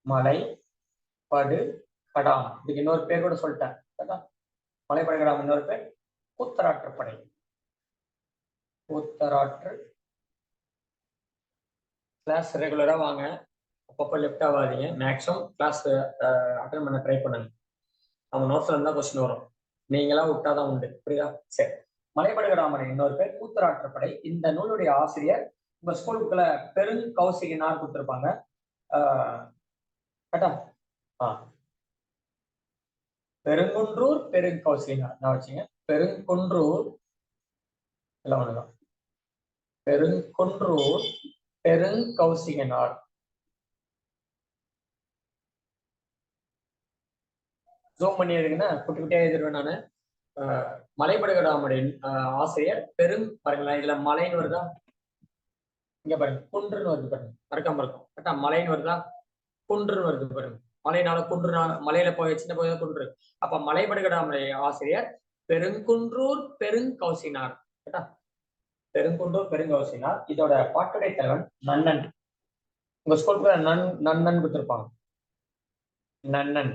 மலை படு கடாம். இதுக்கு இன்னொரு பேர் கூட சொல்லிட்டேன். மலைப்படு கடாம் இன்னொரு பேர் கூத்தராற்றுப்படை. கூத்தராற்று. கிளாஸ் ரெகுலரா வாங்க, அப்பப்போ லெஃப்ட் ஆகாதீங்க. மேக்ஸிமம் கிளாஸ் அட்டன் பண்ண ட்ரை பண்ணுங்க. நம்ம நோட்ஸ்ல இருந்தா கொஸ்டின் வரும், நீங்களா விட்டாதான் உண்டு. புரியுதா? சரி. மலைப்படுகடாமரை இன்னொரு பேர் கூத்தராற்றுப்படை. இந்த நூலுடைய ஆசிரியர் உங்க ஸ்கூல் புக்ல பெருங்கௌசிகனார் கொடுத்திருப்பாங்க. பெருங்குன்றூர் பெருங்கௌசிகனார் நான் வச்சுங்க. பெருங்குன்றூர் எல்லாம் ஒண்ணுதான். பெருங்குன்றூர் பெருங்கௌசிகனார். ஜூம் பண்ணி எழுதுங்கன்னா குட்டி குட்டியா எழுதிருவேன் நானு. மலைப்படுகடாமரின் ஆசிரியர் பாருங்களேன், இதுல மலைன்னு வருதா, இங்க பாருங்க குன்றுன்னு வருது பாருங்க, மறக்காம இருக்கும். கரெக்டா? மலைன்னு வருதா, குன்றுன்னு வருது பாருங்க. மலைனால குன்றுனால, மலையில போய் சின்ன போய் குன்று. அப்ப மலைப்படுகடாமரை ஆசிரியர் பெருங்குன்றூர் பெருங்கௌசினார். கரெக்டா? பெருங்குன்றூர் பெருங்கௌசினார். இதோட பாட்டுடை தலைவன் நன்னன். உங்க ஸ்கூலுக்கு நன்னன் கொடுத்திருப்பாங்க. நன்னன்,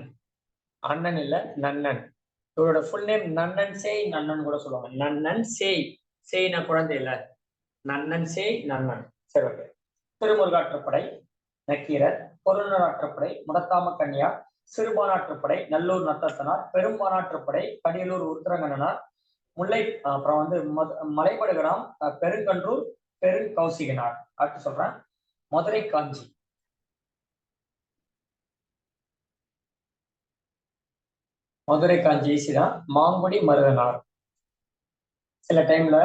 அண்ணன் இல்ல நன்னன். இவரோட ஃபுல் நேம் நன்னன் சேய் நன்னன் கூட சொல்லுவாங்க. நன்னன் சேய், சேய்னா குழந்தை இல்ல, நன்னன் சேய் நன்னன். சரி, ஓகே. திருமுருகாற்றுப்படை நக்கீரர், பொருளராற்றுப்படை முடத்தாம கன்னியார், சிறுபானாற்றுப்படை நல்லூர் நத்தத்தனார், பெரும்பானாற்றுப்படை கடியலூர் உருத்திரங்கண்ணனார், முல்லை அப்புறம் வந்து மலைப்படுகடாம் பெருங்கன்றூர் பெருங்கௌசிகனார். அடுத்து சொல்றேன். மதுரை காஞ்சி. மதுரை காஞ்சி ஈஸி தான். மாங்குடி மருதனார். சில டைம்ல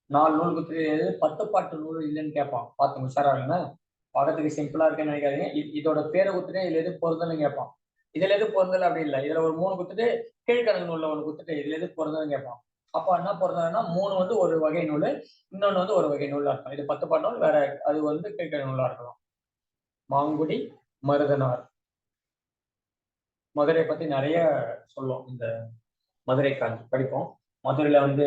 4 நூல் குத்துறது 10 பாட்டு நூல் இல்லைன்னு கேட்பான், பார்த்து உஷாராருங்க. பார்க்கறதுக்கு சிம்பிளா இருக்குன்னு நினைக்காதீங்க. இதோட பேரை குத்துட்டு இதுல எது பொருந்தல்னு கேட்பான். இதுல எது பொருந்தல் அப்படி இல்லை. இதுல ஒரு 3 குத்துட்டு கீழ்கணக்கு நூல்ல ஒண்ணு குத்துட்டு இதுல எது பொருந்தல்னு கேட்பான். அப்ப என்ன பொருந்தல்னா 3 வந்து ஒரு வகை நூல், இன்னொன்னு வந்து ஒரு வகை நூலா இருக்கும். இது 10 பாட்டு நூல், வேற அது வந்து கீழ்கணக்கு நூலா இருக்கலாம். மாங்குடி மருதனார். மதுரை பத்தி நிறைய சொல்லும் இந்த மதுரை காஞ்சி படிப்போம். மதுரையில வந்து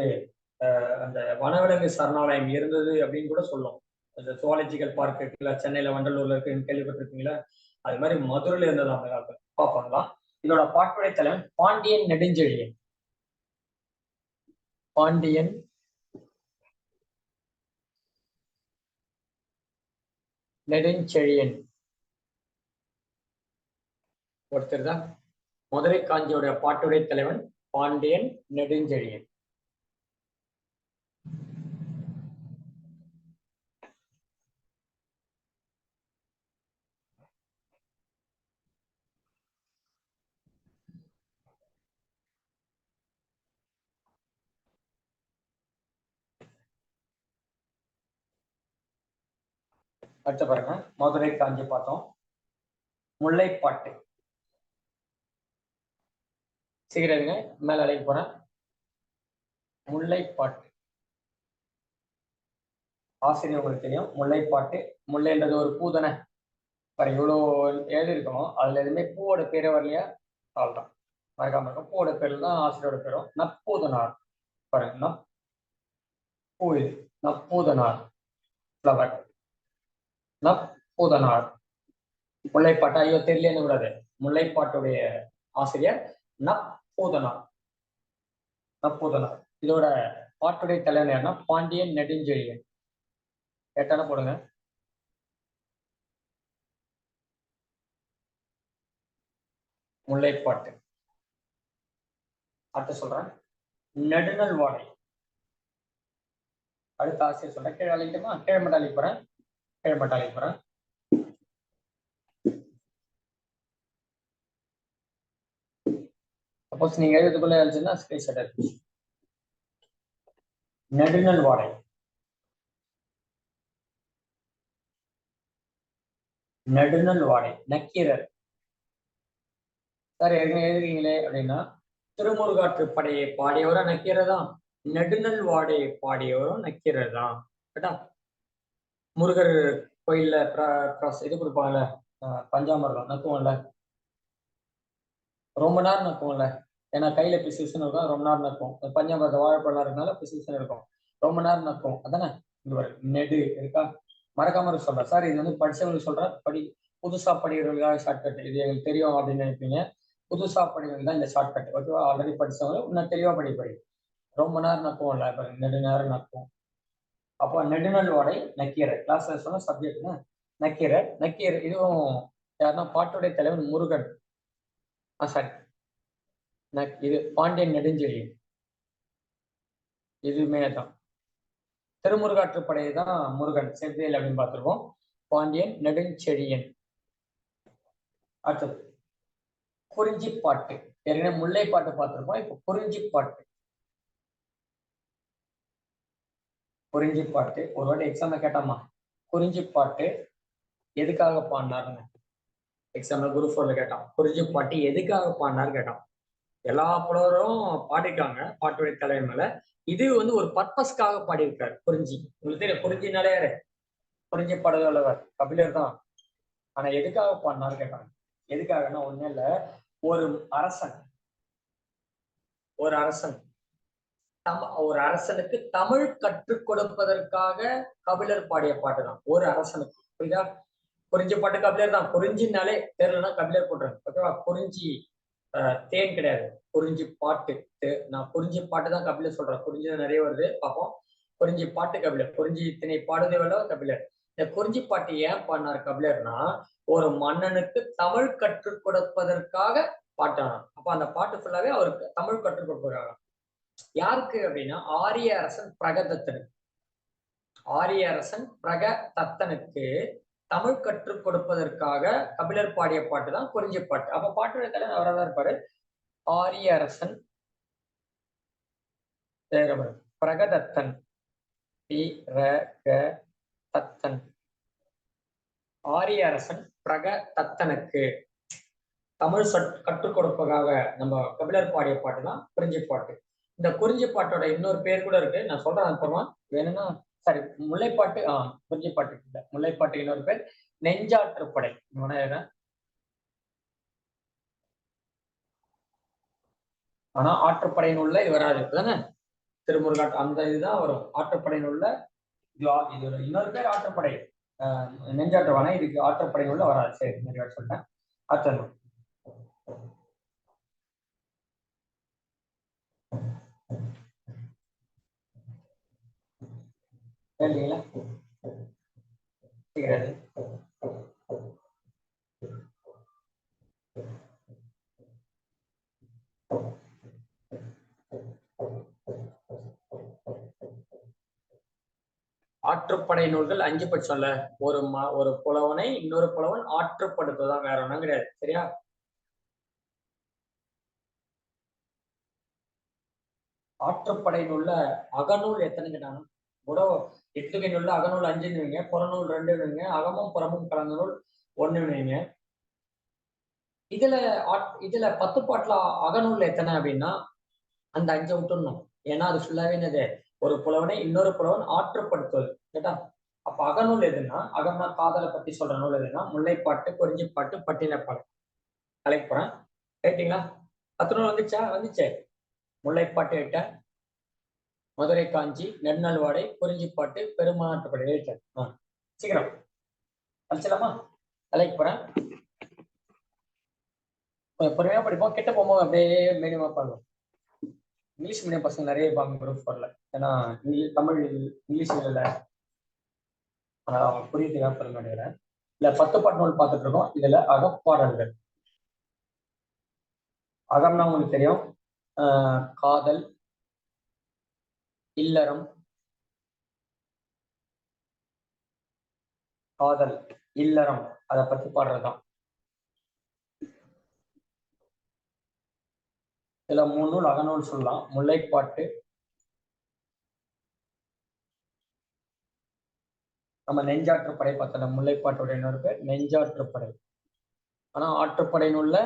அந்த வனவிலங்கு சரணாலயம் இருந்தது அப்படின்னு கூட சொல்லும். இந்த ஜுவாலஜிக்கல் பார்க் இருக்குல்ல, சென்னையில வண்டலூர்ல இருக்குன்னு கேள்விப்பட்டிருக்கீங்களா? அது மாதிரி மதுரையில இருந்தது அந்த காலத்துல. பார்ப்போம்லாம். இதோட பாட்டுடை தலைவன் பாண்டியன் நெடுஞ்செழியன். பாண்டியன் நெடுஞ்செழியன் ஒருத்தர் தான். மதுரை காஞ்சியோட பாட்டுடை தலைவன் பாண்டியன் நெடுஞ்செழியன். அடுத்த பாருங்க, மதுரை காஞ்சி பார்த்தோம். முல்லைப்பாட்டு. சீக்கிரங்க மேல அழைக்க போறேன். முல்லைப்பாட்டு ஆசிரியர் உங்களுக்கு தெரியும். முல்லைப்பாட்டு, முல்லைன்றது ஒரு பூதனை. பாருங்க இவ்வளோ எழுதி இருக்கணும், அதுல எதுவுமே பூவோட பேரே வரலையா? அவ்வளவுதான், மறக்காம இருக்கும். பூவோட பேர்ல தான் ஆசிரியரோட பேரும். நப்பூதனார். பாருங்க, நப்பூ, நப்பூதனார் ஃப்ளவர். நப்பூதனார். முல்லைப்பாட்டு ஐயோ தெரியலன்னு கூடாது. முல்லைப்பாட்டுடைய ஆசிரியர் நப்பூதனார். நப்பூதனார். இதோட பாட்டுடைய தலைவர் யாருன்னா பாண்டியன் நெடுஞ்செழியன். கேட்டான போடுங்க. முல்லைப்பாட்டு. அடுத்து சொல்றேன், நெடுநல் வாடை. அடுத்த ஆசிரியர் சொல்றேன். கீழே அழைக்குமா? கீழே மட்டும் அழைக்க போறேன். கீழே மட்டும் அழைக்க போறேன். சப்போஸ் நீங்க எழுதுக்குள்ள எழுதுன்னா ஸ்கிரீன்ஷாட் எடுத்து. நெடுநல் வாடை. நெடுநல் வாடை நக்கீரர். சார் எழுதுறீங்களே அப்படின்னா, திருமுருகாற்றுப்படையை பாடியவரும் நக்கீரர் தான், நெடுநல் வாடையை பாடியவரும் நக்கீரர் தான். கேட்டா முருகர் கோயில்ல இது கொடுப்பாங்கல்ல, பஞ்சாமிர்தம் நக்குவோம்ல, ரொம்ப நேரம் நக்குவோம்ல. ஏன்னா கையில பிசிஷன் இருக்கும், ரொம்ப நேரம் நக்கும். பஞ்சாமிர்த வாழைப்பழம் இருக்கனால பிசிஷன் இருக்கும், ரொம்ப நேரம் நக்கும். அதானே நெடு இருக்கா? மறக்காம சொல்றேன் சார், இது வந்து படிச்சவங்களுக்கு சொல்றேன். புதுசா படிக்கிறவங்களுக்காக ஷார்ட்கட். இது எங்களுக்கு தெரியும் அப்படின்னு நினைப்பீங்க. புதுசா படிக்கிறவங்க தான் இந்த ஷார்ட்கட். ஓகேவா? ஆல்ரெடி படிச்சவங்க இன்னும் தெளிவா படிப்பீங்க. ரொம்ப நேரம் நக்குவோம்ல, இப்ப நெடுநேரம் நக்குவோம். அப்போ நெடுநல் வாடை நக்கீரர். கிளாஸ்ல சொன்ன சப்ஜெக்ட்னா நக்கீரர். நக்கீரர் இதுவும் யாருன்னா பாட்டுடைய தலைவன் முருகன். சாரி, இது பாண்டியன் நெடுஞ்செழியன். இதுவுமே தான். திருமுருகாற்றுப்படையை தான் முருகன் செவ்வேல் அப்படின்னு பார்த்திருக்கோம். பாண்டியன் நெடுஞ்செழியன். அடுத்தது குறிஞ்சி பாட்டு. ஏற்கனவே முல்லை பாட்டு பார்த்திருக்கோம். இப்போ குறிஞ்சி பாட்டு. குறிஞ்சி பாட்டு ஒரு வாட்டி எக்ஸாம்ல கேட்டாமா, குறிஞ்சி பாட்டு எதுக்காக பாடினாருன்னு எக்ஸாம்ல குரூப் 4ல கேட்டான். குறிஞ்சி பாட்டு எதுக்காக பாடினாரு கேட்டான். எல்லா புலவரும் பாடிருக்காங்க பாட்டுடைய தலைவர் மேல. இது வந்து ஒரு பர்பஸ்க்காக பாடியிருக்காரு குறிஞ்சி. உங்களுக்கு தெரியும் குறிஞ்சினாலே யாரு? குறிஞ்சி பாடல்களவர் கபிலர் தான். ஆனா எதுக்காக பாடினாரு கேட்டாங்க. எதுக்காகன்னா ஒண்ணு இல்ல, ஒரு அரசன் ஒரு அரசனுக்கு தமிழ் கற்றுக் கொடுப்பதற்காக கபிலர் பாடிய பாட்டு தான். ஒரு அரசனுக்கு, புரியுதா? குறிஞ்சி பாட்டு கபிலர் தான். குறிஞ்சினாலே தெரியலன்னா கபிலர் போட்டுறாங்க. ஓகேவா? குறிஞ்சி தேன் கிடையாது, குறிஞ்சி பாட்டு. நான் குறிஞ்சி பாட்டு தான் கபிலர் சொல்றேன். குறிஞ்சி நிறைய வருது பார்ப்போம். குறிஞ்சி பாட்டு கபிலர். குறிஞ்சி இத்தனை பாடுதே வல்ல கபிலர். இந்த குறிஞ்சி பாட்டு ஏன் பாடினார் கபிலர்னா, ஒரு மன்னனுக்கு தமிழ் கற்றுக் கொடுப்பதற்காக பாட்டானார். அப்ப அந்த பாட்டு ஃபுல்லாவே அவருக்கு தமிழ் கற்றுக் கொடுப்பதற்காக. யாருக்கு அப்படின்னா ஆரிய அரசன் பிரகதத்தனுக்கு. ஆரிய அரசன் பிரகதத்தனுக்கு தமிழ் கற்றுக் கொடுப்பதற்காக கபிலர் பாடிய பாட்டு தான் குறிஞ்சி பாட்டு. அப்ப பாட்டுடைய தலைவர் அவராக தான் இருப்பாரு. ஆரிய அரசன் பிரகதத்தன். தத்தன். ஆரிய அரசன் பிரகதத்தனுக்கு தமிழ் கற்றுக் கொடுப்பதாக நம்ம கபிலர் பாடிய பாட்டு தான் குறிஞ்சி பாட்டு. இந்த குறிஞ்சி பாட்டோட இன்னொரு பேர் கூட இருக்கு, நான் சொல்றேன் அப்புறமா. வேணும்னா சாரி, முல்லைப்பாட்டு. குறிஞ்சி பாட்டு இல்ல, முல்லைப்பாட்டு இன்னொரு பேர் நெஞ்சாற்றுப்படை. ஆனா ஆற்றுப்படையின் உள்ள இது வராது தானே. திருமுருகாட்டு அந்த இதுதான் வரும். ஆற்றுப்படையின் உள்ள இது இன்னொரு பேர் ஆற்றுப்படை. நெஞ்சாற்றுவானா, இதுக்கு ஆற்றுப்படையின் உள்ள வராது. சரி, நிறைய சொல்லிட்டேன். ஆற்றணும் கேட்டீங்களா? ஆற்றுப்படை நூல்கள் 5 பட்சம்ல. ஒரு புலவனை இன்னொரு புலவன் ஆற்றுப்படுத்துதான், வேற ஒன்றும் கிடையாது. சரியா? ஆற்றுப்படை நூல்ல அகநூல் எத்தனை கேட்டாங்க? உடவு 8 நூல்ல அகநூல் 5ன்னு, புறநூல் 2ன்னு, அகமும் புறமும் கலந்த நூல் 1ன்னு. இதுல 10 பாட்டுல அகநூல் எத்தனை அப்படின்னா அந்த 5 விட்டுடணும். ஏன்னா அது ஃபுல்லாவே என்னது, ஒரு புலவனை இன்னொரு புலவன் ஆற்றுப்படுத்துவது. கேட்டா அப்ப அகநூல் எதுன்னா, அகம்னா காதலை பத்தி சொல்ற நூல் எதுன்னா முல்லைப்பாட்டு, குறிஞ்சிப்பாட்டு, பட்டினப்பாட்டு. கலெக்ட் போறேன். ரைட்டிங்களா? 10 நூல் வந்துச்சே. முல்லைப்பாட்டு 8, மதுரை காஞ்சி, நெடுநல்வாடை, குறிஞ்சிப்பாட்டு, பெருமானாட்டுப்படை. ரைட். சீக்கிரம் படிச்சலாமா? கலெக்ட் போறேன். பொறுமையா படிப்போம். கிட்ட போகும்போது அப்படியே மீடியமா பார்க்கணும். இங்கிலீஷ் மீடியம் பசங்க நிறைய இருப்பாங்க குரூப் 4ல. ஏன்னா தமிழ் இங்கிலீஷ் இல்ல, புரியுதுதான் சொல்ல மாட்டேங்கிறேன். இல்ல 10 பாட்டு நூல் பார்த்துட்டு இருக்கோம். இதுல அகப்பாடல்கள். அகம்னா உங்களுக்கு தெரியும், காதல், இல்லறம், காதல், இல்லறம், அதை பத்தி பாடுறதுதான். இதுல 3 நூல் அகநூல் சொல்லலாம். முல்லைப்பாட்டு, நம்ம நெஞ்சாற்றுப்படை பார்த்தோம். முல்லைப்பாட்டுடைய இன்னொரு பேர் நெஞ்சாற்றுப்படை. ஆனா ஆற்றுப்படை நூல்ல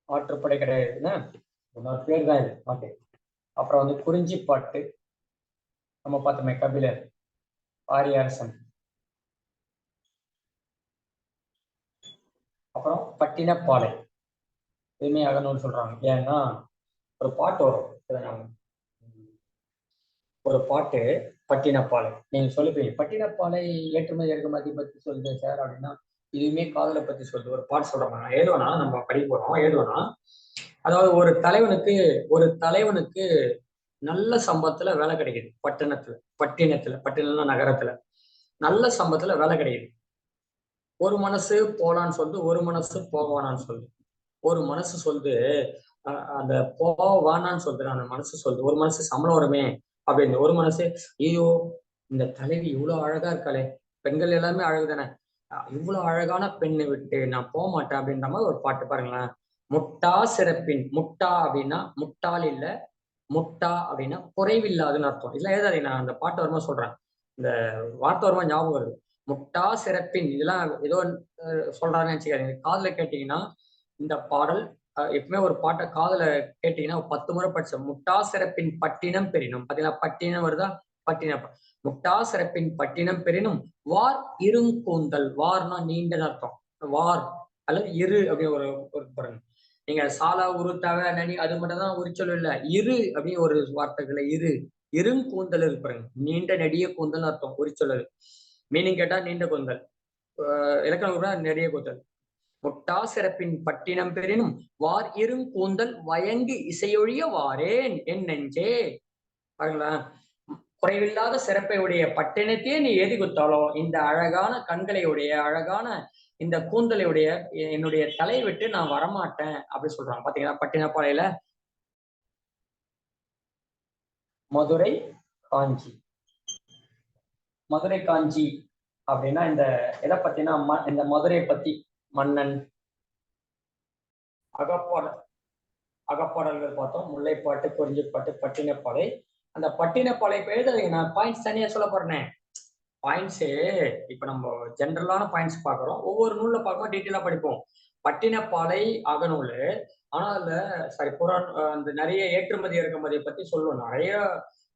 ஆற்றுப்படை கிடையாதுன்னா இன்னொரு பேர் தான் இது. ஓகே. அப்புறம் வந்து குறிஞ்சிப்பாட்டு நம்ம பார்த்தோமே, கபிலர், ஆரிய அரசன். அப்புறம் பட்டினப்பாலை, இதுவுமே அகநூல் சொல்றாங்க. ஏன்னா ஒரு பாட்டு வரும், ஒரு பாட்டு பட்டினப்பாலை. நீங்க சொல்லிப்பீங்க பட்டினப்பாலை ஏற்றுமதி இறக்குமதி பத்தி சொல்லுங்க சார் அப்படின்னா, இதுவுமே காதலை பத்தி சொல்லுது. ஒரு பாட்டு சொல்றாங்க, ஏதுவனா நம்ம படிக்க போறோம். ஏதுவனா அதாவது ஒரு தலைவனுக்கு நல்ல சம்பளத்துல வேலை கிடைக்குது. பட்டினத்துல நகரத்துல நல்ல சம்பளத்துல வேலை கிடைக்குது. ஒரு மனசு போலான்னு சொல்லுது, ஒரு மனசு போகவானான்னு சொல்லுது. ஒரு மனசு சொல்லுது அந்த போவானான்னு சொல்லுது, அந்த மனசு சொல்லுது. ஒரு மனசு சம்பளம் வருமே அப்படின்னு. ஒரு மனசு ஐயோ இந்த தலைவி இவ்வளவு அழகா இருக்காளே, பெண்கள் எல்லாமே அழகு தானே, இவ்வளவு அழகான பெண்ணை விட்டு நான் போக மாட்டேன் அப்படின்ற மாதிரி ஒரு பாட்டு பாருங்களேன். முட்டா சிறப்பின், முட்டா அப்படின்னா முட்டாள் இல்ல, முட்டா அப்படின்னா குறைவில்லாதுன்னு அர்த்தம். இல்ல ஏதாவது நான் அந்த பாட்டு வருமா சொல்றேன், இந்த வார்த்தை வருமா ஞாபகம் வருது. முட்டா சிறப்பின் இதெல்லாம் ஏதோ சொல்றாங்கன்னு நினைச்சுக்காதீங்க. காதுல கேட்டீங்கன்னா இந்த பாடல் எப்பவுமே ஒரு பாட்டை காதுல கேட்டீங்கன்னா 10 முறை படிச்ச முட்டா சிறப்பின் பட்டினம் பெறினும். பாத்தீங்களா, பட்டினம் வருதா, பட்டினம். முட்டா சிறப்பின் பட்டினம் பெறினும் வார் இருங்கூந்தல். வார்னா நீண்ட அர்த்தம். வார் அல்லது இரு அப்படின்னு ஒரு பாருங்க. நீங்க சாலா உரு தவ நனி அது மட்டும் தான் உரிச்சொல் இல்ல. இரு அப்படின்னு ஒரு வார்த்தைகளை இருங்கூந்தல் இருக்கு பாருங்க. நீண்ட நெடிய கூந்தல் அர்த்தம் உரிச்சொல். மீனிங் கேட்டா நீண்ட கூந்தல், இலக்கணம் நெடிய கூந்தல். முட்டா சிறப்பின் பட்டினம் பெறினும் வார் இருங்கூந்தல் வயங்கு இசையொழிய வாரேன் என் நெஞ்சே. பாருங்களா, குறைவில்லாத சிறப்பை உடைய பட்டினத்தையே நீ ஏதி குத்தாலும் இந்த அழகான கண்களை உடைய அழகான இந்த கூந்தலை உடைய என்னுடைய தலையை விட்டு நான் வரமாட்டேன் அப்படி சொல்றாங்க. பாத்தீங்களா, பட்டினப்பாளையில. மதுரை காஞ்சி. மதுரை காஞ்சி அப்படின்னா இந்த எதை பத்தினா இந்த மதுரையை பத்தி மன்னன் அகப்பாடல்கள் பார்த்தோம். முல்லைப்பாட்டு, குறிஞ்சிப்பாட்டு, பட்டினப்பாலை. அந்த பட்டினப்பாலை பேரு நான் பாயிண்ட்ஸ் தனியா சொல்ல போறேன். பாயிண்ட்ஸு இப்ப நம்ம ஜென்ரலான பாயிண்ட்ஸ் பாக்குறோம். ஒவ்வொரு நூல்ல பார்க்கும்போது டீட்டெயிலா படிப்போம். பட்டினப்பாலை அகநூல். ஆனா அதுல அந்த நிறைய ஏற்றுமதி இறக்குமதியை பத்தி சொல்லுவோம். நிறைய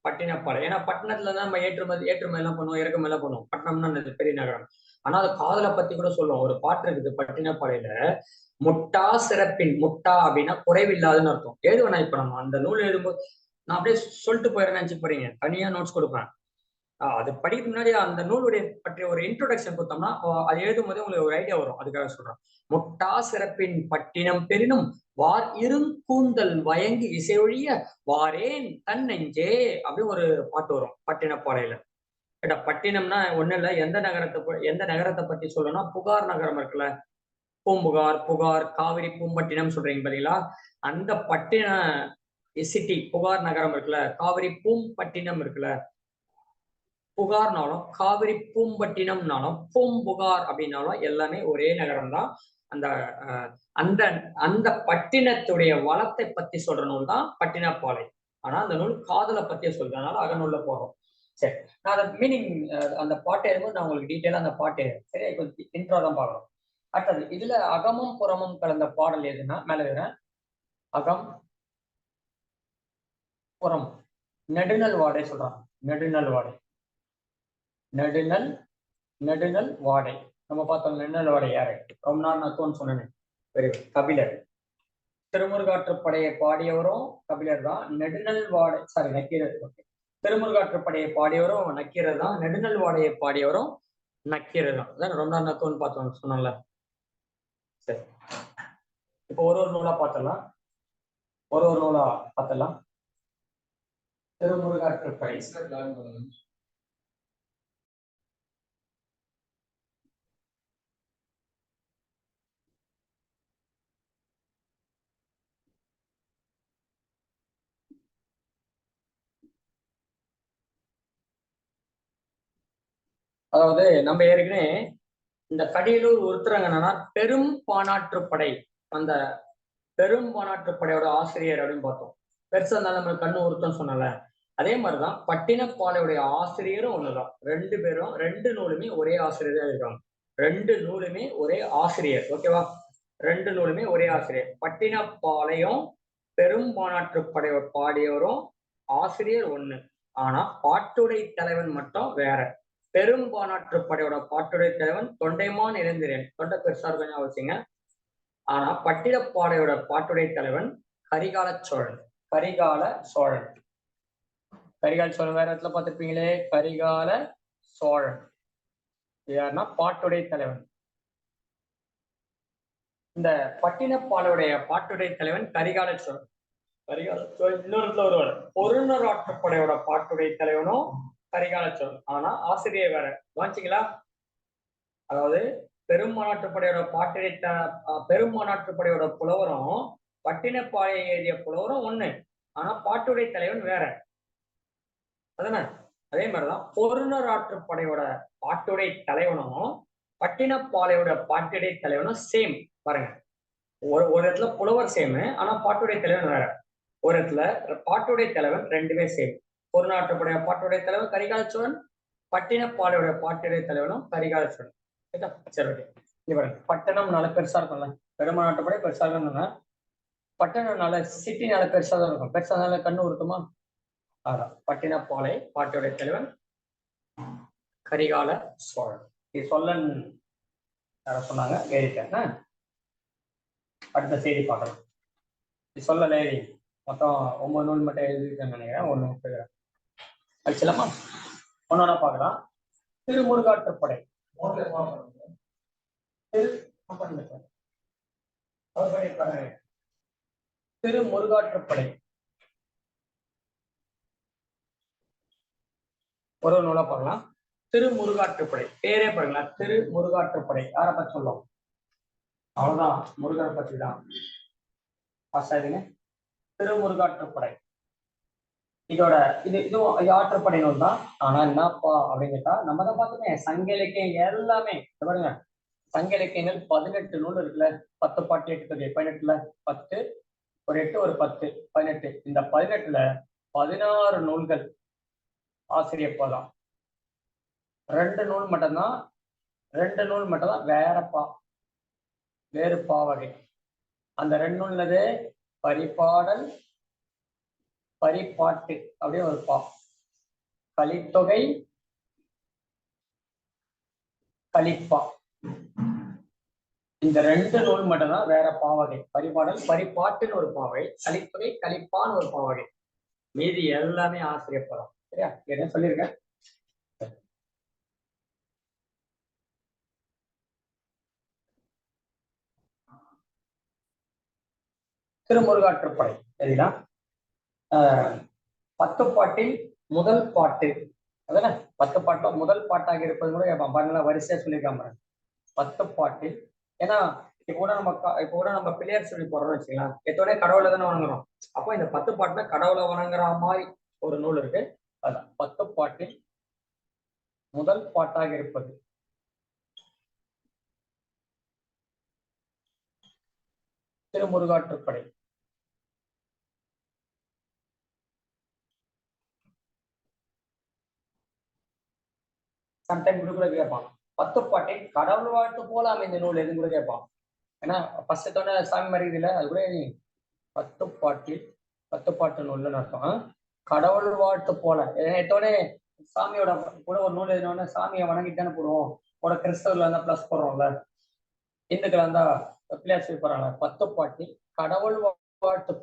பட்டினப்பாலை. ஏன்னா பட்டணத்துலதான் நம்ம ஏற்றுமதி எல்லாம் பண்ணுவோம், இறக்குமதி எல்லாம் பண்ணுவோம். பட்டணம்னா பெரிய நகரம். ஆனா அது காதலை பத்தி கூட சொல்லுவோம். ஒரு பாட்டு இருக்குது பட்டினப்பாலையில, முட்டா சிறப்பின். முட்டா அப்படின்னா குறைவில்லாதுன்னு அர்த்தம். எழுதுவேன் இப்ப நம்ம அந்த நூல் எழுதும்போது நான் அப்படியே சொல்லிட்டு போயிடுறேன்னு நினைச்சு போறீங்க, தனியா நோட்ஸ் கொடுப்பேன். அது படிக்க முன்னாடி அந்த நூலுடைய பற்றிய ஒரு இன்ட்ரோடக்ஷன் கொடுத்தோம்னா அது எழுதும் போதே உங்களுக்கு ஒரு ஐடியா வரும். அதுக்காக சொல்றேன். முட்டா சிறப்பின் பட்டினம் பெரினும் வார் இருங்கூந்தல் வயங்கு இசையொழிய வாரேன் தன் நெஞ்சே அப்படின்னு ஒரு பாட்டு வரும் பட்டினப்பாளையில. கேட்டா பட்டினம்னா ஒண்ணு இல்ல, எந்த நகரத்தை பத்தி சொல்லணும்னா புகார் நகரம் இருக்குல்ல, பூம்புகார், புகார், காவிரி பூம்பட்டினம் சொல்றீங்க பாத்தீங்களா, அந்த பட்டின சிட்டி புகார் நகரம் இருக்குல்ல, காவிரி பூம்பட்டினம் இருக்குல்ல, புகார்னாலும் காவிரி பூம்பட்டினம்னாலும் பூம்புகார் அப்படின்னாலும் எல்லாமே ஒரே நகரம் தான். அந்த அந்த அந்த பட்டினத்துடைய வளத்தை பத்தி சொல்ற நூல் தான் பட்டினப்பாலை. ஆனா அந்த நூல் காதலை பத்தியே சொல்றது, அதனால அகநூல்ல போறோம். சரி, நான் அந்த மீனிங் அந்த பாட்டு எழுதும்போது நான் உங்களுக்கு டீட்டெயிலா அந்த பாட்டு சரி கொஞ்சம் இன்ட்ரோ தான் பார்க்கணும். அடுத்தது இதுல அகமும் புறமும் கலந்த பாடல் எதுன்னா மேல இருக்கிறேன். அகம் புறம். நெடுநல் வாடை சொல்றாங்க. நெடுநல் வாடை, நெடுநல் வாடை. நம்ம பார்த்தோம் நெடுநல் வாடை யாரு, ரொம்ப நாள் நத்தோன்னு சொன்னேன், கபிலர். திருமுருகாற்றுப்படையை பாடியவரும் கபிலர் தான். நெடுநல் வாடை நக்கீரர். திருமுருகாற்றுப்படையை பாடியவரும் நக்கீரர் தான். நெடுநல் வாடையை பாடியவரும் நக்கீரர் தான். அதான் ரொம்ப நாள் நத்தோன்னு பார்த்தோம் சொன்னால. சரி, இப்போ ஒரு நூலா பார்த்தலாம். திருமுருகாற்றுப்படை. அதாவது நம்ம ஏற்கனவே இந்த கடியலூர் உருத்திரங்கனா பெரும் பானாற்றுப்படை, அந்த பெரும் பானாற்றுப்படையோட ஆசிரியர் அப்படின்னு பார்த்தோம். பெருசா இருந்தாலும் நம்ம கண்ணு உருத்தம் சொன்னல, அதே மாதிரிதான் பட்டினப்பாலையுடைய ஆசிரியரும் ஒண்ணுதான். ரெண்டு பேரும் ரெண்டு நூலுமே ஒரே ஆசிரியர் இருக்காங்க. ரெண்டு நூலுமே ஒரே ஆசிரியர். ஓகேவா, ரெண்டு நூலுமே ஒரே ஆசிரியர். பட்டினப்பாளையம் பெரும் பானாற்றுப்படையோட பாடியவரும் ஆசிரியர் ஒண்ணு, ஆனா பாட்டுடை தலைவன் மட்டும் வேற. பெரும்பானாற்றுப்படையோட பாட்டுடை தலைவன் தொண்டைமான் இளைஞரன். தொண்டை பெருசா இருக்கும் அவசியங்க. ஆனா பட்டினப்பாளையோட பாட்டுடை தலைவன் கரிகால சோழன். கரிகால சோழன் வேற இடத்துல பார்த்திருப்பீங்களே, கரிகால சோழன் யாருன்னா பாட்டுடை தலைவன். இந்த பட்டினப்பாலையுடைய பாட்டுடை தலைவன் கரிகால சோழன். கரிகால சோழன் இன்னொரு இடத்துல வருவார். பொருநர் ஆற்றுப்படையோட பாட்டுடை தலைவனும் கரிகால சோழன். ஆனா ஆசிரியர் வேற. கவனிச்சீங்களா? அதாவது பெருமானாற்றுப்படையோட பெருமானாற்றுப்படையோட புலவரும் பட்டினப்பாளைய ஏறிய புலவரும் ஒண்ணு. ஆனா பாட்டுடை தலைவன் வேற. அதானே? அதே மாதிரிதான் பொருநர் ஆற்றுப்படையோட பாட்டுடை தலைவனும் பட்டினப்பாளையோட பாட்டுடை தலைவனும் சேம். பாருங்க, ஒரு இடத்துல புலவர் சேம், ஆனா பாட்டுடை தலைவன் வேற. ஒரு இடத்துல பாட்டுடை தலைவன் ரெண்டுமே சேம். பொருநாட்டுப்படைய பாட்டுடை தலைவன் கரிகால சோழன், பட்டினப்பாளையோட பாட்டுடை தலைவனும் கரிகால சோழன். சரி, ஓகே. இங்க பாருங்க, பட்டணம்னால பெருசா இருக்கும்ல, பெருமாநாட்டுப்படை பெருசா இருக்கணும்னா, பட்டணம்னால சிட்டினால பெருசா தான் இருக்கும். பெருசானால கண்ணு உருட்டுமா? அதான் பட்டினப்பாலை பாட்டுடை தலைவன் கரிகால சோழன். இது சொல்லன் யார சொன்னாங்க, எழுதிட்டேன். அடுத்த செய்தி பார்க்கலாம். இது சொல்லல எழுதி மொத்தம் 9 நூல் மட்டும் எழுதிருக்கேன்னு நினைக்கிறேன். ஒண்ணு அடிச்சலாமா? ஒன்னொன்னா பார்க்கலாம். திருமுருகாற்றுப்படை. திருமுருகாற்றுப்படை ஒரு நூலா பார்க்கலாம். திருமுருகாற்றுப்படை பேரே பாருங்களா, திருமுருகாற்றுப்படை யாரை பத்தி சொல்லும்? அவ்வளவுதான், முருகனை பத்தி தான். திருமுருகாற்றுப்படை இதோட இது ஆற்றுப்படை நூல் தான். ஆனா என்னப்பா அப்படின்னு கேட்டா, நம்ம தான் பார்த்துமே சங்க இலக்கியம் எல்லாமே பாருங்க. சங்க இலக்கியங்கள் 18 நூல் இருக்குல்ல, 10 பாட்டு 8 தொகை 18ல 10 ஒரு 8 ஒரு 10 18. இந்த 18ல 16 நூல்கள் ஆசிரியர் போதான். 2 நூல் மட்டும்தான் வேறு பாவகை. அந்த 2 நூல்னது பரிபாடல் பரிபாட்டு அப்படியே ஒரு பா, கலித்தொகை கலிப்பா. இந்த 2 நூல் மட்டும்தான் வேற பாவகை. பரிபாடல் பரிபாட்டுன்னு ஒரு பாவகை, கலித்தொகை கலிப்பான்னு ஒரு பாவகை. மீதி எல்லாமே ஆசிரியர் படம். சரியா? என்ன சொல்லியிருக்கேன். திருமுருகாற்றுப்படை சரிங்களா? 10 பாட்டில் முதல் பாட்டு. அதானே 10 பாட்டுல முதல் பாட்டாக இருப்பது கூட பாருங்களா, வரிசையா சொல்லியிருக்காங்க 10 பாட்டில். ஏன்னா இப்போ கூட நம்ம பிள்ளையார் சொல்லி போடுறோம்னு வச்சுக்கலாம், எத்தோட கடவுளை தானே வணங்குறோம். அப்போ இந்த 10 பாட்டுல கடவுளை வணங்குற மாதிரி ஒரு நூல் இருக்கு. அதான் 10 பாட்டில் முதல் பாட்டாக இருப்பது திருமுருகாற்றுப்படை. சம்டைம் கூட கேட்பான், 10 பாட்டை கடவுள் வாழ்த்து போல அமைந்த நூல் எதுன்னு கூட கேட்பான். ஏன்னா ஃபர்ஸ்ட் தோட சாமி மறையுது இல்லை, அது கூட 10 பாட்டில் 10 பாட்டு நூல்னு அர்த்தம். கடவுள் வாழ்த்து போல எத்தோட சாமியோட கூட ஒரு நூல் எழுதினோடனே சாமியை வணங்கிட்டு தானே போடுவோம். கூட கிறிஸ்தவர்ல இருந்தா பிளஸ் போடுறோம்ல, இந்துக்கள் இருந்தா பிள்ளையார் சொல்லி போறாங்க. 10 பாட்டில் கடவுள் வாழ்த்து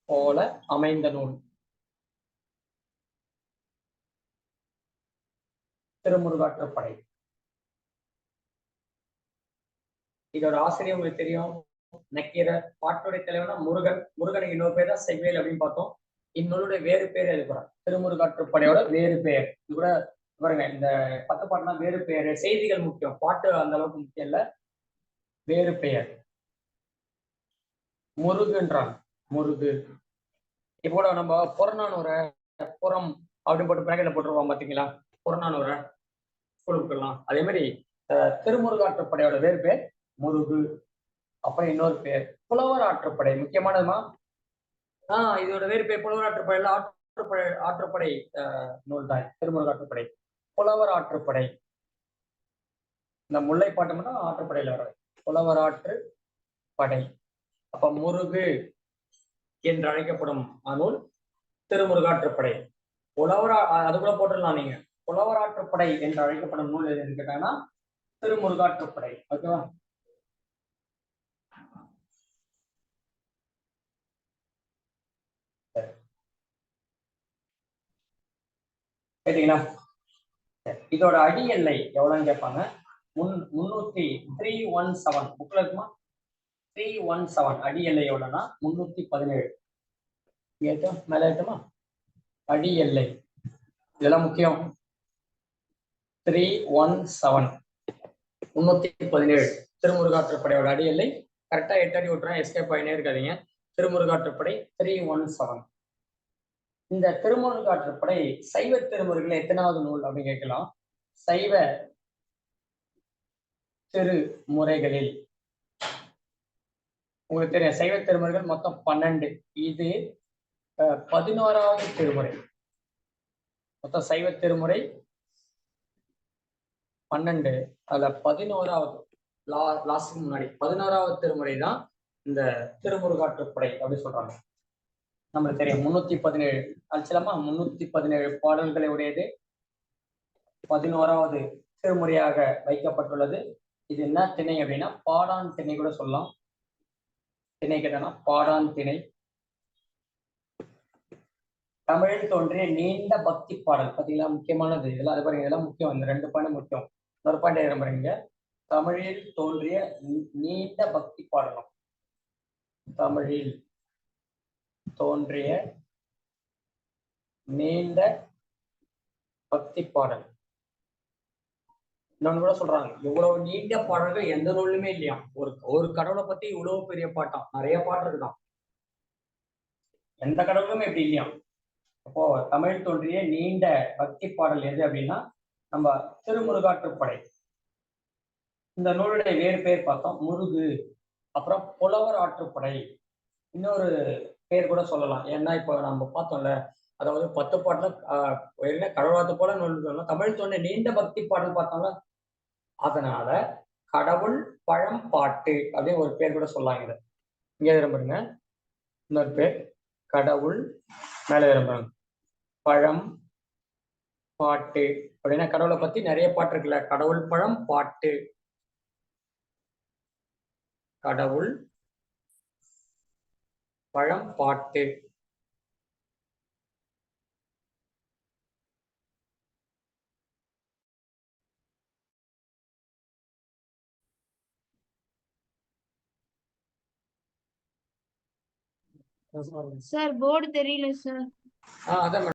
போல அமைந்த நூல் திருமுருகாற்றுப்படை. இதோட ஆசிரியர் உங்களுக்கு தெரியும், நக்கீரர். பாட்டுடைய தலைவனா முருகனுக்கு இன்னொரு பேர் தான் செவ்வேல் அப்படின்னு பார்த்தோம். இந்நூலுடைய வேறு பேர் எழுதுறான், திருமுருகாற்றுப்படையோட வேறு பெயர். இது கூட பாருங்க, இந்த 10 பாட்டுனா வேறு பெயர். செய்திகள் முக்கியம், பாட்டு அந்த அளவுக்கு முக்கியம் இல்ல. வேறு பெயர் முருகுன்றான், முருகு. இப்போ கூட நம்ம புறநானூரை புறம் அப்படின்னு போட்டு பேக்கெட்ல போட்டுருவோம் பாத்தீங்களா, புறநானூரை ஸ்கூலுக்குலாம். அதே மாதிரி திருமுருகாற்றுப்படையோட வேறு பேர் முருகு. அப்புறம் இன்னொரு பேர் புலவர் ஆற்றுப்படை. முக்கியமானதுமா இதோட வேறு பேர் புலவர் ஆற்றுப்படையில ஆற்றுப்படை நூல் தான் திருமுருகாற்றுப்படை. புலவர் ஆற்றுப்படை, இந்த முல்லைப்பாட்டு மட்டும் ஆற்றுப்படையில வர புலவர் ஆற்றுப்படை. அப்ப முருகு என்று அழைக்கப்படும் நூல் திருமுருகாற்றுப்படை. அது கூட போட்டுடலாம் நீங்க. புலவராற்றுப்படை என்று அழைக்கப்படும் நூல் எதுன்னு கேட்டாங்கன்னா திருமுருகாற்றுப்படை. ஓகேவா? கேட்டீங்களா? இதோட அடி எல்லை எவ்வளவுன்னு கேட்பாங்க. 317 புக்ல இருக்குமா? 317 அடி எல்லை எவ்வளவுனா 317. ஏட்டும் மேல ஏட்டுமா? அடி எல்லை இதெல்லாம் முக்கியம். 317 317 திருமுருகாற்றுப்படையோட அடி எல்லை. கரெக்டா 8 அடி விட்டுறேன், எஸ்கேப் ஆகினே இருக்காதீங்க. திருமுருகாற்றுப்படை 317. இந்த திருமுருகாற்றுப்படை சைவ திருமுறைகள் எத்தனாவது நூல் அப்படின்னு கேட்கலாம். சைவ திருமுறைகளில் உங்களுக்கு தெரியும், சைவ திருமுறைகள் மொத்தம் 12. இது 11வது திருமுறை. மொத்தம் சைவ திருமுறை 12, அதுல 11வது லாஸ்ட்க்கு முன்னாடி 11வது திருமுறை தான் இந்த திருமுருகாற்றுப்படை அப்படின்னு சொல்றாங்க. நம்மளுக்கு தெரியும் 317 அடிச்சலாமா? 317 பாடல்களை உடையது 11வது திருமுறையாக வைக்கப்பட்டுள்ளது. இது என்ன திணை அப்படின்னா பாடான் திணை கூட சொல்லலாம். திணை கேட்டனா பாடான் திணை. தமிழில் தோன்றிய நீண்ட பக்தி பாடல் பார்த்தீங்களா? முக்கியமானது இதெல்லாம். அது பாருங்க, இதெல்லாம் முக்கியம். இந்த 2 பாயிண்ட் முக்கியம். இன்னொரு பாயிண்ட் எழுத பாருங்க. தமிழில் தோன்றிய நீண்ட பக்தி பாடலாம். தமிழில் தோன்றிய நீண்ட பக்தி பாடல். இன்னொன்னு கூட சொல்றாங்க, இவ்வளவு நீண்ட பாடல்கள் எந்த நூலுமே இல்லையா. ஒரு கடவுளை பத்தி இவ்வளவு பெரிய பாட்டம், நிறைய பாட்டு இருக்குதான், எந்த கடவுளுமே இப்படி இல்லையா. அப்போ தமிழ் தோன்றிய நீண்ட பக்தி பாடல் எது அப்படின்னா நம்ம திருமுருகாற்றுப்படை. இந்த நூலுடைய வேறு பேர் பார்த்தோம் முருகு, அப்புறம் புலவர் ஆற்றுப்படை. இன்னொரு பேர் கூட சொல்லலாம். ஏன்னா இப்போ நம்ம பார்த்தோம்ல, அதாவது 10 பாட்டுல கடவுளாத்து போல நூல். தமிழ் தோன்றிய நீண்ட பக்தி பாடல் பார்த்தோம்ல, அதனால கடவுள் பழம் பாட்டு அப்படின்னு ஒரு பேர் கூட சொல்லாங்க. இங்க விரும்புங்க, இன்னொரு பேர் கடவுள் மேல விரும்புறாங்க பழம் பாட்டு அப்படின்னா கடவுளை பத்தி நிறைய பாட்டு இருக்குல்ல. கடவுள் பழம் பாட்டு, கடவுள் பழம் பாட்டு. சார் போர்டு தெரியல சார். அதான்